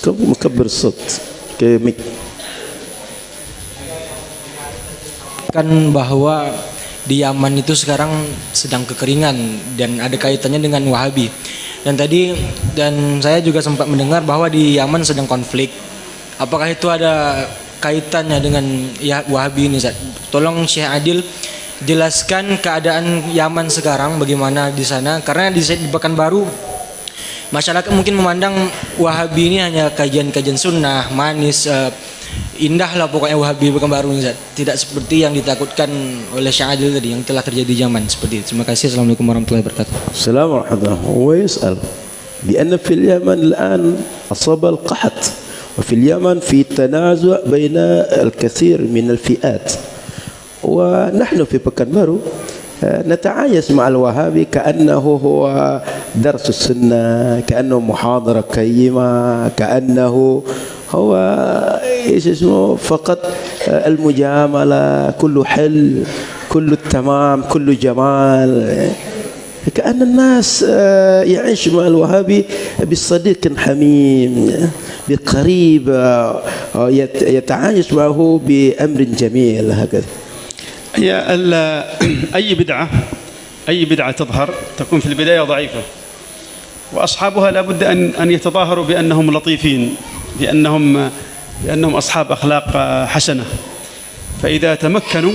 Kamu mukabir sut ke mik. Kan bahwa di Yaman itu sekarang sedang kekeringan dan ada kaitannya dengan Wahabi. Dan saya juga sempat mendengar bahwa di Yaman sedang konflik. Apakah itu ada kaitannya dengan Wahabi ini, Ustaz? Tolong Syekh Adil jelaskan keadaan Yaman sekarang bagaimana di sana, karena di Pekanbaru masyarakat mungkin memandang Wahabi ini hanya kajian-kajian sunnah, manis, indah lah pokoknya Wahabi Pekanbaru ini, tidak seperti yang ditakutkan oleh Syekh Adil tadi yang telah terjadi di Yaman seperti itu. Terima kasih. Assalamualaikum warahmatullahi wabarakatuh. Assalamualaikum warahmatullahi wabarakatuh. ويسأل بأن في اليمن الآن أصاب القحط وفي اليمن في تنازع بين الكثير من الفئات ونحن في بكنبارو نتعايش مع الوهابي كأنه هو درس السنة، كأنه محاضرة قيمة، كأنه هو ايش اسمه فقط المجاملة، كله حل، كله تمام، كله جمال. كأن الناس يعيش مع الوهابي بصديق حميم، بقريب، يتعايش معه بأمر جميل هكذا. أي بدعة تظهر تكون في البداية ضعيفة، وأصحابها لا بد أن يتظاهروا بأنهم لطيفين، بأنهم أصحاب أخلاق حسنة. فإذا تمكنوا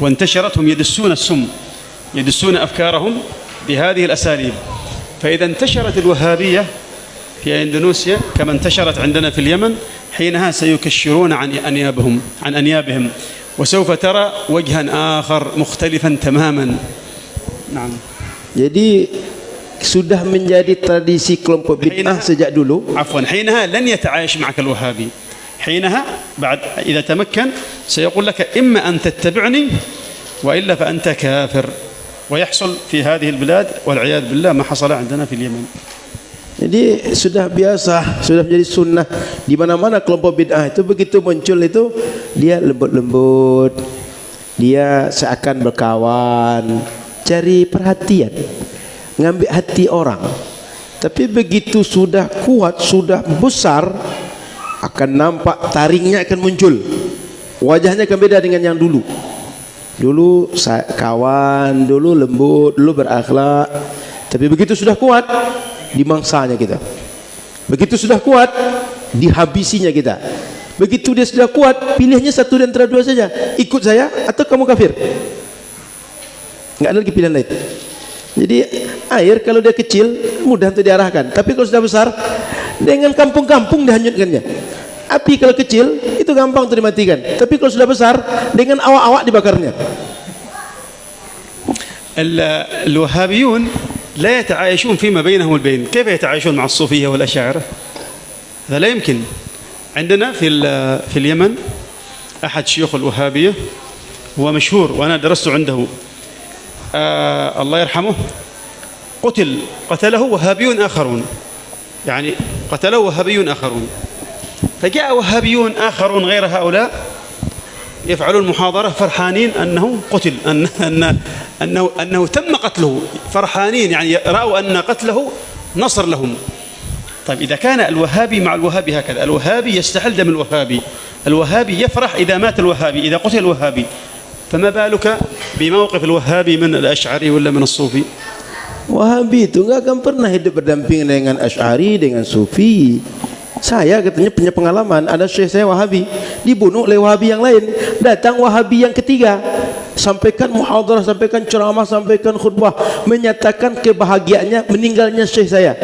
وانتشرت هم يدسون السم، يدسون أفكارهم بهذه الأساليب. فإذا انتشرت الوهابية في إندونيسيا كما انتشرت عندنا في اليمن، حينها سيكشرون عن أنيابهم وسوف ترى وجها آخر مختلفا تماما. نعم. Jadi sudah menjadi tradisi kelompok bid'ah sejak dulu. عفوا، حينها لن يتعايش معك الوهابي. حينها بعد إذا تمكن سيقول لك إما أن تتبعني وإلا فأنت كافر، ويحصل في هذه البلاد والعياذ بالله ما حصل عندنا في اليمن. Jadi sudah biasa, sudah menjadi sunnah di mana-mana kelompok bid'ah itu begitu muncul itu dia lembut-lembut, dia seakan berkawan, cari perhatian, ngambil hati orang. Tapi begitu sudah kuat, sudah besar, akan nampak taringnya akan muncul. Wajahnya akan beda dengan yang dulu. Dulu kawan, dulu lembut, dulu berakhlak. Tapi begitu sudah kuat, dimangsanya kita. Begitu sudah kuat, dihabisinya kita. Begitu dia sudah kuat, pilihnya satu dan antara dua saja. Ikut saya atau kamu kafir. Enggak ada lagi pilihan lain. Jadi air kalau dia kecil mudah untuk diarahkan, tapi kalau sudah besar dengan kampung-kampung dihanyutkannya. Api kalau kecil itu gampang untuk dimatikan, tapi kalau sudah besar dengan awak-awak dibakarnya. الوهابيون لا يتعايشون فيما بينهم البين. كيف يتعايشون مع الصوفية والأشاعرة؟ هذا لا يمكن. عندنا في اليمن أحد شيوخ الوهابية هو مشهور وأنا درست عنده، الله يرحمه، قتله وهابيون آخرون، يعني قتله وهابيون آخرون. فجاء وهابيون آخرون غير هؤلاء يفعلون محاضرة فرحانين أنه قتل، أنه تم قتله، فرحانين يعني رأوا أن قتله نصر لهم. طيب إذا كان الوهابي مع الوهابي هكذا، الوهابي يستحل دم الوهابي، الوهابي يفرح إذا مات الوهابي، إذا قتل الوهابي، فما بالك بموقف الوهابي من الأشعري ولا من الصوفي؟ Wahabi itu nggak akan pernah hidup berdampingan dengan Asy'ari, dengan Sufi. Saya katanya punya pengalaman, ada syekh saya Wahabi dibunuh oleh Wahabi yang lain. Datang Wahabi yang ketiga, sampaikan muhadarah, sampaikan ceramah, sampaikan khutbah, menyatakan kebahagiaannya meninggalnya syekh saya.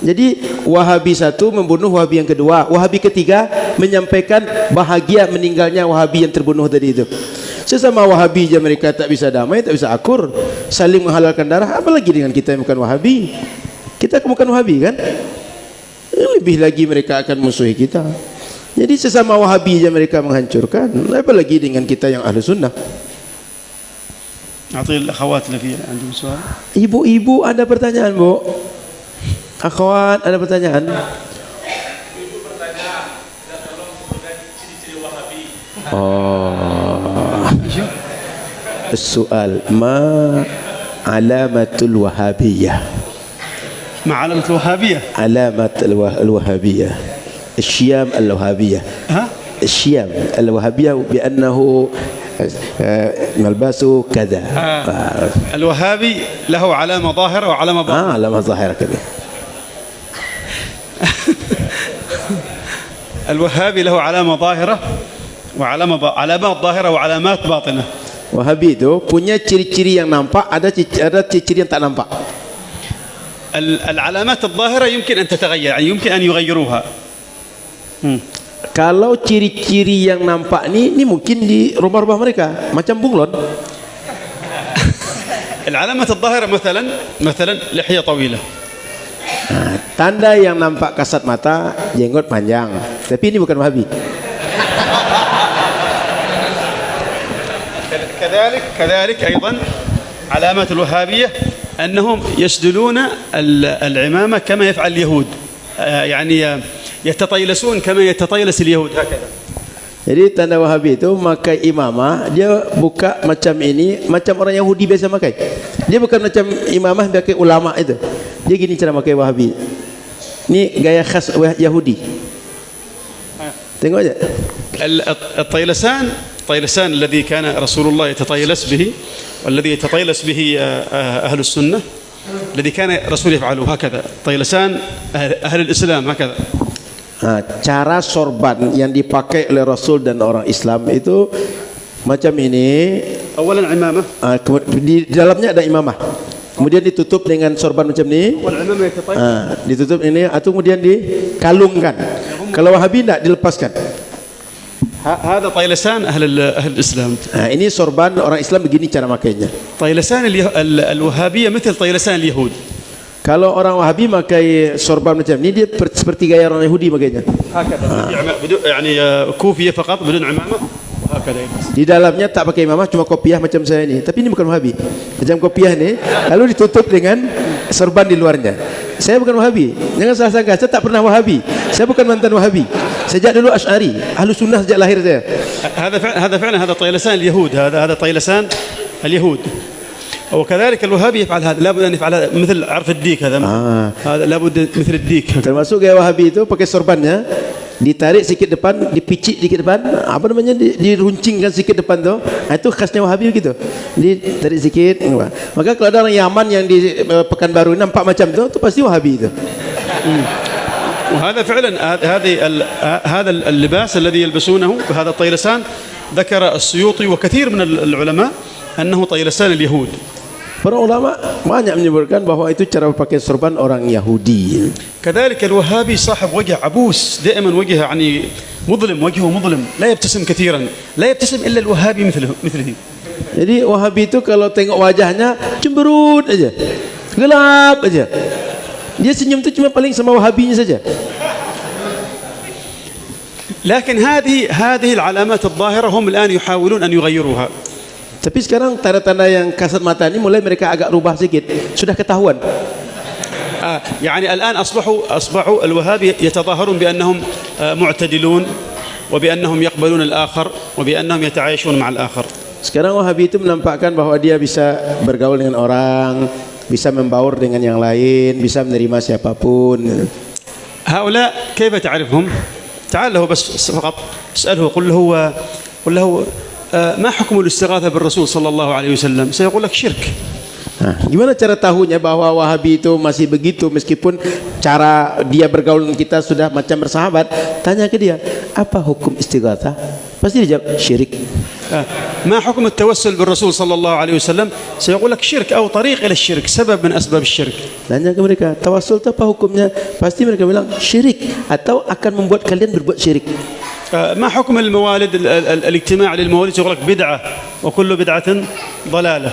Jadi Wahabi satu membunuh Wahabi yang kedua, Wahabi ketiga menyampaikan bahagia meninggalnya Wahabi yang terbunuh tadi itu. Sesama Wahabi aja mereka tak bisa damai, tak bisa akur, saling menghalalkan darah, apalagi dengan kita yang bukan Wahabi. Kita bukan Wahabi kan? Lebih lagi mereka akan musuhi kita. Jadi sesama Wahabi aja mereka menghancurkan, apalagi dengan kita yang ahli sunnah. أعطي الأخوات اللي في عندهم سؤال. Ibu-ibu ada pertanyaan, Bu? Akhwat ada pertanyaan? السؤال ما علامة الوهابية؟ مع علامة الوهابية؟ علامة الوهابية، الشيام الوهابية. الشيام الوهابية بأنه ملبسه كذا. الوهابي له علامة ظاهرة وعلامة باطنة. علامة ظاهرة كذا. الوهابي له علامة ظاهرة علامات ظاهرة وعلامات باطنة. Wahabi itu punya ciri-ciri yang nampak, ada ciri-ciri yang tak nampak. العلامات الظاهرة يمكن أن تتغير، يعني يمكن أن يغيروها. Kalau ciri-ciri yang nampak ini mungkin di rumah-rumah mereka macam bunglon. العلامات الظاهرة مثلا لحية طويلة. Tanda yang nampak kasat mata, jenggot panjang. Tapi ini bukan Wahabi. كذلك أيضا علامات الوهابية أنهم يسدلون العمامة كما يفعل اليهود، يعني يتطيلسون كما يتطيلس اليهود هكذا. Jadi tanda Wahabi itu memakai imamah, dia buka macam ini, macam orang Yahudi biasa pakai. Dia bukan macam imamah pakai ulama itu. Dia gini cara pakai Wahabi. Ini gaya khas Yahudi. Tengok aja. الطيلسان الذي كان رسول الله يتطيلس به، والذي يتطيلس به أهل السنة، الذي كان رسول يفعله هكذا، طيلسان أهل الإسلام هكذا. Cara sorban yang dipakai oleh Rasul dan orang Islam itu macam ini. أولا عمامة. Di dalamnya ada imamah. Kemudian ditutup dengan sorban macam ini. Ditutup ini atau kemudian dikalungkan. Kalau Wahabi tidak dilepaskan. هذا طيلسان أهل الإسلام. Ini sorban orang Islam begini cara makainya. طيلسان الوهابية مثل طيلسان اليهود. Kalau orang Wahabi pakai sorban macam ini, dia seperti gaya orang Yahudi makainya. يعني كوفية فقط بدون عمامة وهكذا. Di dalamnya tak pakai imamah, cuma kopiah macam saya ini. Tapi ini bukan Wahabi. Macam kopiah ni, lalu ditutup dengan sorban di luarnya. Saya bukan Wahabi. Jangan salah sangka, saya tak pernah Wahabi. Saya bukan mantan Wahabi. Sejak dulu Asy'ari, ahlu sunnah sejak lahir saya. هذا فعلا هذا طيلسان اليهود، هذا طيلسان اليهود. وكذلك الوهابي يفعل هذا، لابد أن يفعل هذا مثل عرف الديك هذا. هذا لابد مثل الديك. Termasuk gaya Wahabi itu pakai sorbannya, ditarik sikit depan, dipicik sikit depan, apa namanya, diruncingkan sikit depan tu. Itu khasnya Wahabi begitu. Ditarik sikit. Maka kalau ada orang Yaman yang di Pekanbaru nampak macam tu pasti Wahabi itu. وهذا فعلا هذا اللباس الذي يلبسونه بهذا الطيلسان ذكر السيوطي وكثير من العلماء أنه طيلسان اليهود. Para ulama banyak menyebutkan bahwa itu cara pakai sorban orang Yahudi. كذلك الوهابي صاحب وجه عبوس، دائما وجهه يعني مظلم، وجهه مظلم، لا يبتسم كثيرا، لا يبتسم إلا الوهابي مثله. Jadi Wahabi itu kalau tengok wajahnya cemberut aja, gelap aja. Dia senyum itu cuma paling sama Wahabinya saja. لكن هذه العلامات الظاهرة هم الآن يحاولون أن يغيروها. Tapi sekarang tanda-tanda yang kasat mata ini mulai mereka agak rubah sedikit, sudah ketahuan. يعني الآن أصبحوا الوهابي يتظاهرون بأنهم معتدلون وبأنهم يقبلون الآخر وبأنهم يتعايشون مع الآخر. Sekarang Wahabi itu menampakkan bahwa dia bisa bergaul dengan orang, bisa membaur dengan yang lain, bisa menerima siapapun. هؤلاء كيف تعرفهم؟ تعال له بس فقط اسأله قل له ما حكم الاستغاثة بالرسول صلى الله عليه وسلم؟ سيقول لك شرك. Nah, gimana cara tahunya bahwa Wahabi itu masih begitu meskipun cara dia bergaul dengan kita sudah macam bersahabat? Tanya ke dia, apa hukum istighatsah? Pasti dia jawab syirik. ما حكم التوسل بالرسول صلى الله عليه وسلم؟ سيقول لك شرك أو طريق إلى الشرك، سبب من أسباب الشرك. Tanya ke mereka, tawasul itu apa hukumnya? Pasti mereka bilang syirik atau akan membuat kalian berbuat syirik. ما حكم الموالد الاجتماع للموالد؟ يقول لك بدعة وكل بدعة ضلالة.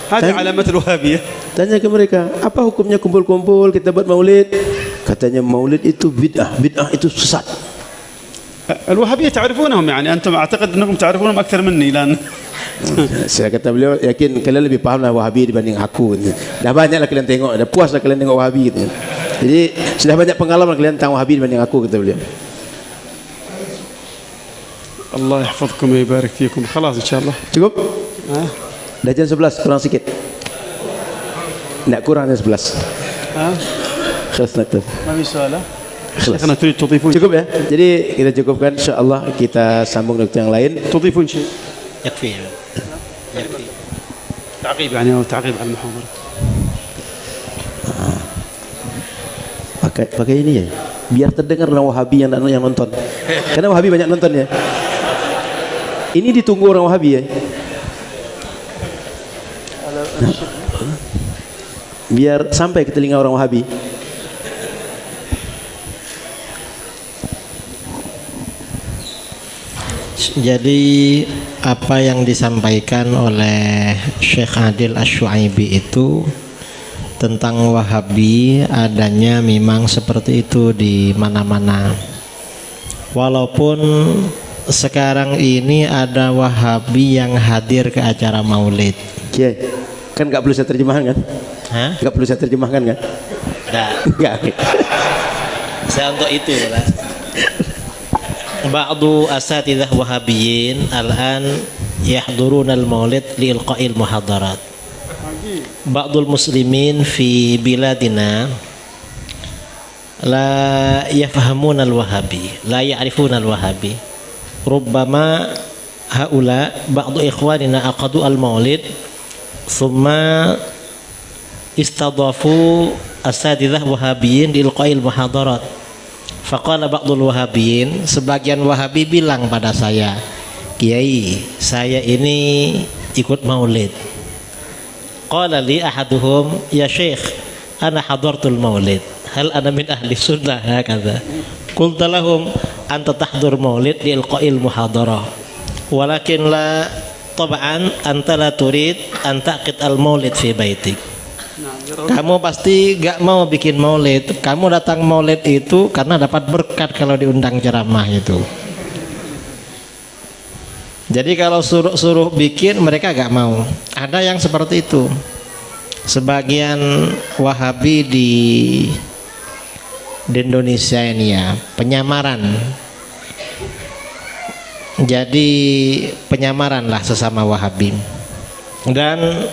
هذه علامة الوهابية. Tanya ke mereka, apa hukumnya kumpul-kumpul kita buat maulid? Katanya maulid itu bid'ah, bid'ah itu sesat. الوهابية تعرفونهم يعني أنتم أعتقد أنكم تعرفونهم أكثر مني لأن Saya kata beliau, yakin kalian lebih pahamlah Wahabi dibanding aku. Dah banyaklah kalian tengok, dah puaslah kalian tengok Wahabi gitu. Jadi sudah banyak pengalaman kalian tentang Wahabi dibanding aku, kata beliau. الله يحفظكم ويبارك فيكم. خلاص إن شاء الله. Cukup? Dah jam 11, kurang sikit. Tidak kurang jam 11. Khas naktab. ما في سؤال؟ Khlas. تريد تضيفون؟ Cukup ya? Jadi kita cukupkan, insyaAllah kita sambung dokter yang lain. تضيفون شيء؟ يكفي يكفي. تعقيب يعني أو تعقيب على المحاضرة. Pakai ini ya, biar terdengar orang Wahabi yang nonton. Karena Wahabi banyak nonton ya. Ini ditunggu orang Wahabi ya. Nah, biar sampai ke telinga orang Wahabi. Jadi apa yang disampaikan oleh Syekh Adil Asy-Syuaibi itu tentang Wahabi adanya memang seperti itu di mana-mana. Walaupun sekarang ini ada Wahabi yang hadir ke acara Maulid. Kiai, kan nggak perlu saya terjemahkan kan? Hah? Nggak perlu saya terjemahkan kan? Nggak. Saya untuk itu lah. Ba'du asatidzah Wahabiyyin al-an yahduruna al-maulid li ilqa'il muhadarat. Ba'dul muslimin fi biladina la yafhamuna al-wahabi, la ya'rifuna al-wahabi. Rubbama haula ba'du ikhwanina aqadu al-maulid thumma istadafu asatidzah Wahabiyyin li ilqa'il muhadarat. Faqala ba'dul Wahabiyyin, sebagian Wahabi bilang pada saya, Kiai, saya ini ikut maulid. Qala li ahaduhum, ya Syekh, ana hadartul maulid, hal ana min ahli sunnah hakadha. Qultu lahum, anta tahdur maulid li ilqa'il muhadarah, walakin la tab'an anta la turid an taqid al maulid fi baitik. Kamu pasti gak mau bikin maulid. Kamu datang maulid itu karena dapat berkat kalau diundang ceramah itu. Jadi kalau suruh bikin mereka gak mau. Ada yang seperti itu. Sebagian Wahabi di Indonesia ini ya, penyamaran. Jadi penyamaran lah sesama Wahabi. Dan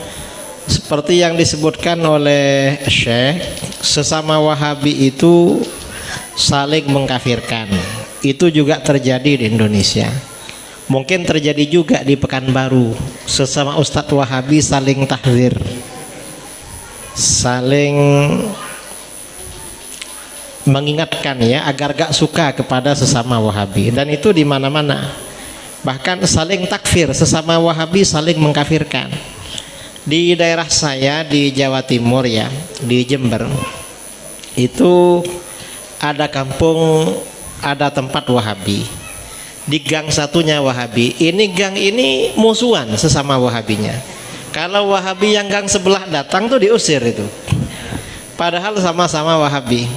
seperti yang disebutkan oleh Syekh, sesama Wahabi itu saling mengkafirkan. Itu juga terjadi di Indonesia. Mungkin terjadi juga di Pekanbaru. Sesama Ustadz Wahabi saling tahzir, saling mengingatkan ya agar gak suka kepada sesama Wahabi. Dan itu di mana-mana. Bahkan saling takfir, sesama Wahabi saling mengkafirkan. Di daerah saya di Jawa Timur ya, di Jember itu ada kampung, ada tempat Wahabi. Di gang satunya Wahabi. Ini gang ini musuhan sesama Wahabinya. Kalau Wahabi yang gang sebelah datang tuh diusir itu. Padahal sama-sama Wahabi.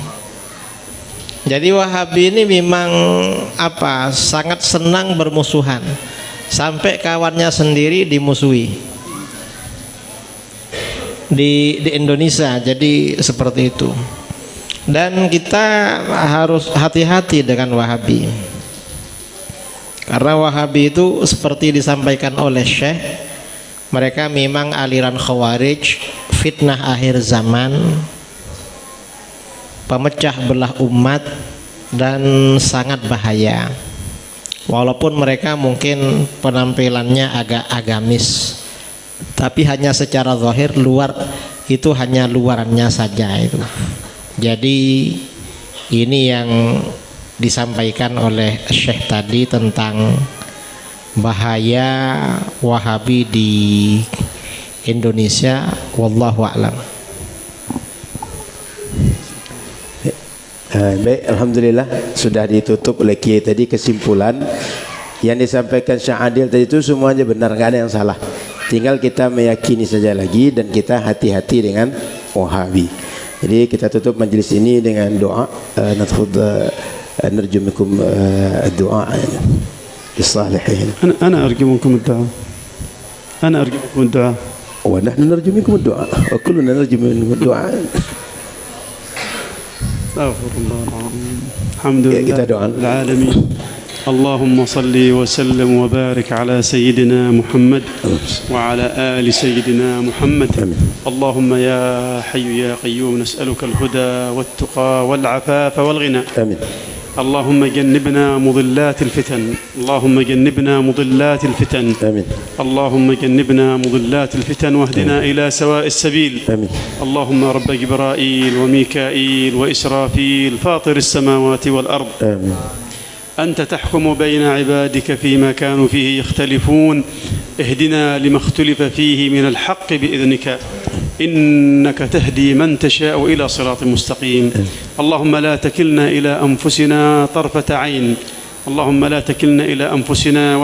Jadi Wahabi ini memang apa? Sangat senang bermusuhan. Sampai kawannya sendiri dimusuhi. Di Indonesia jadi seperti itu. Dan kita harus hati-hati dengan Wahabi. Karena Wahabi itu seperti disampaikan oleh Syekh, mereka memang aliran Khawarij, fitnah akhir zaman, pemecah belah umat, dan sangat bahaya. Walaupun mereka mungkin penampilannya agak agamis, tapi hanya secara zahir, luar itu hanya luarannya saja itu. Jadi ini yang disampaikan oleh Syekh tadi tentang bahaya Wahabi di Indonesia. Wallahu a'lam. Baik, alhamdulillah sudah ditutup oleh Kiai tadi. Kesimpulan yang disampaikan Syekh Adil tadi itu semuanya benar, nggak ada yang salah. Tinggal kita meyakini saja lagi dan kita hati-hati dengan Wahabi. Jadi kita tutup majelis ini dengan doa. Nadkhud narju minkum doa للصالحين. أنا أرجو منكم الدعاء. أنا أرجو منكم الدعاء. ونحن نرجو منكم الدعاء وكلنا نرجو منكم الدعاء. أستغفر الله العظيم. الحمد لله رب العالمين. اللهم صل وسلم وبارك على سيدنا محمد وعلى آل سيدنا محمد. اللهم يا حي يا قيوم نسألك الهدى والتقى والعفاف والغنى. آمين. اللهم جنبنا مضلات الفتن. اللهم جنبنا مضلات الفتن. آمين. اللهم جنبنا مضلات الفتن واهدنا إلى سواء السبيل. آمين. اللهم رب جبرائيل وميكائيل وإسرافيل فاطر السماوات والأرض. آمين. أنت تحكم بين عبادك فيما كانوا فيه يختلفون. اهدنا لما اختلف فيه من الحق بإذنك إنك تهدي من تشاء إلى صراط مستقيم. اللهم لا تكلنا إلى أنفسنا طرفة عين. اللهم لا تكلنا إلى أنفسنا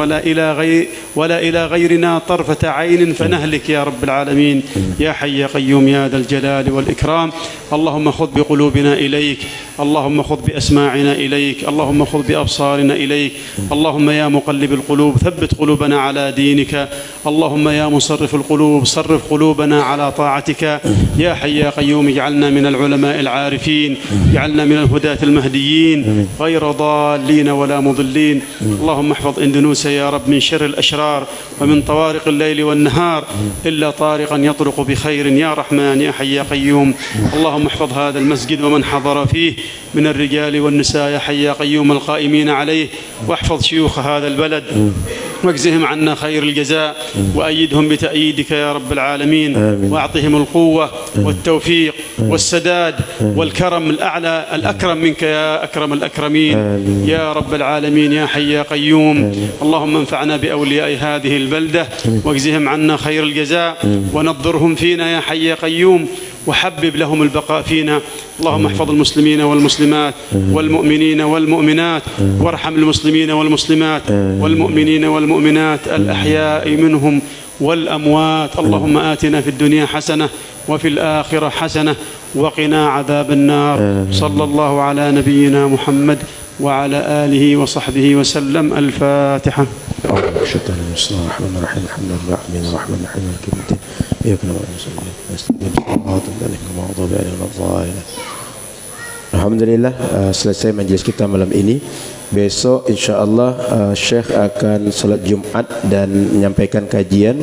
ولا إلى غيرنا طرفة عين فنهلك يا رب العالمين. يا حي يا قيوم يا ذا الجلال والإكرام. اللهم خذ بقلوبنا إليك. اللهم خذ بأسماعنا إليك. اللهم خذ بأبصارنا إليك. اللهم يا مقلب القلوب ثبت قلوبنا على دينك. اللهم يا مصرف القلوب صرف قلوبنا على طاعتك. يا حي يا قيوم اجعلنا من العلماء العارفين. اجعلنا من الهداة المهديين غير ضالين ولا مضلين. اللهم احفظ اندونيسيا يا رب من شر الأشرار ومن طوارق الليل والنهار إلا طارقا يطرق بخير يا رحمن يا حي يا قيوم. اللهم احفظ هذا المسجد ومن حضر فيه من الرجال والنساء يا حي يا قيوم القائمين عليه. واحفظ شيوخ هذا البلد واجزهم عنا خير الجزاء وأيدهم بتأييدك يا رب العالمين. وأعطهم القوة والتوفيق والسداد والكرم الأعلى الأكرم منك يا أكرم الأكرمين. يا رب العالمين يا حي يا قيوم. اللهم انفعنا بأولياء هذه البلدة واجزهم عنا خير الجزاء ونظرهم فينا يا حي يا قيوم وحبب لهم البقاء فينا. اللهم احفظ المسلمين والمسلمات والمؤمنين والمؤمنات وارحم المسلمين والمسلمات والمؤمنين والمؤمنات الأحياء منهم والأموات. اللهم آتنا في الدنيا حسنة وفي الآخرة حسنة وقنا عذاب النار. صلى الله على نبينا محمد وعلى آله وصحبه وسلم. الفاتحة. Alhamdulillah selesai majlis kita malam ini. Besok insyaAllah Syekh akan salat Jumat dan menyampaikan kajian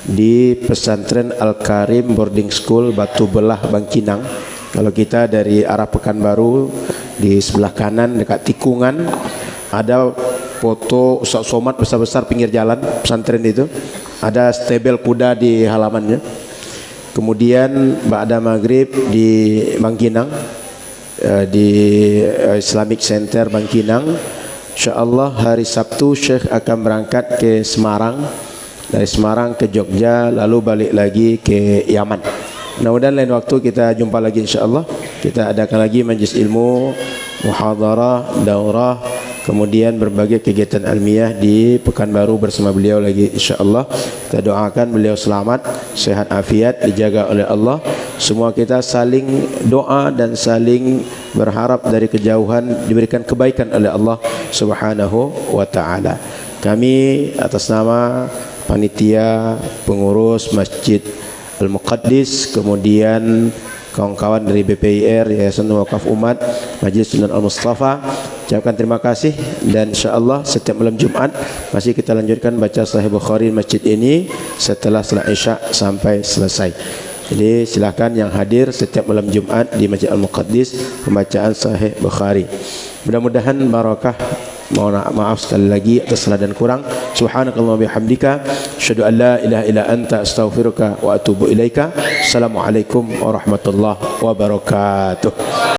di pesantren Al-Karim Boarding School Batu Belah Bangkinang. Kalau kita dari arah Pekanbaru, di sebelah kanan dekat tikungan ada foto Ustaz Somad besar-besar pinggir jalan pesantren itu. Ada stebel kuda di halamannya. Kemudian ba'da maghrib di Bangkinang, di Islamic Center Bangkinang, insyaallah hari Sabtu Syekh akan berangkat ke Semarang, dari Semarang ke Jogja, lalu balik lagi ke Yaman. Mudah-mudahan lain waktu kita jumpa lagi insyaallah. Kita adakan lagi majlis ilmu, muhadharah, daurah, kemudian berbagai kegiatan ilmiah di Pekanbaru bersama beliau lagi insyaallah. Kita doakan beliau selamat, sehat afiat, dijaga oleh Allah. Semua kita saling doa dan saling berharap dari kejauhan diberikan kebaikan oleh Allah Subhanahu wa taala. Kami atas nama panitia pengurus Masjid Al-Muqaddis, kemudian kawan-kawan dari BPIR Yayasan Wakaf Umat Majlis Sunan Al-Mustafa, Ucapkan terima kasih dan insya-Allah setiap malam Jumat masih kita lanjutkan baca Sahih Bukhari masjid ini setelah salat Isya sampai selesai. Jadi silakan yang hadir setiap malam Jumat di Masjid Al-Muqaddis pembacaan Sahih Bukhari. Mudah-mudahan barakah. Mohon maaf sekali lagi atas salah dan kurang. Subhanakallah bihamdika asyhadu an la ilaha illa anta astaghfiruka wa atubu ilaika. Assalamualaikum warahmatullahi wabarakatuh.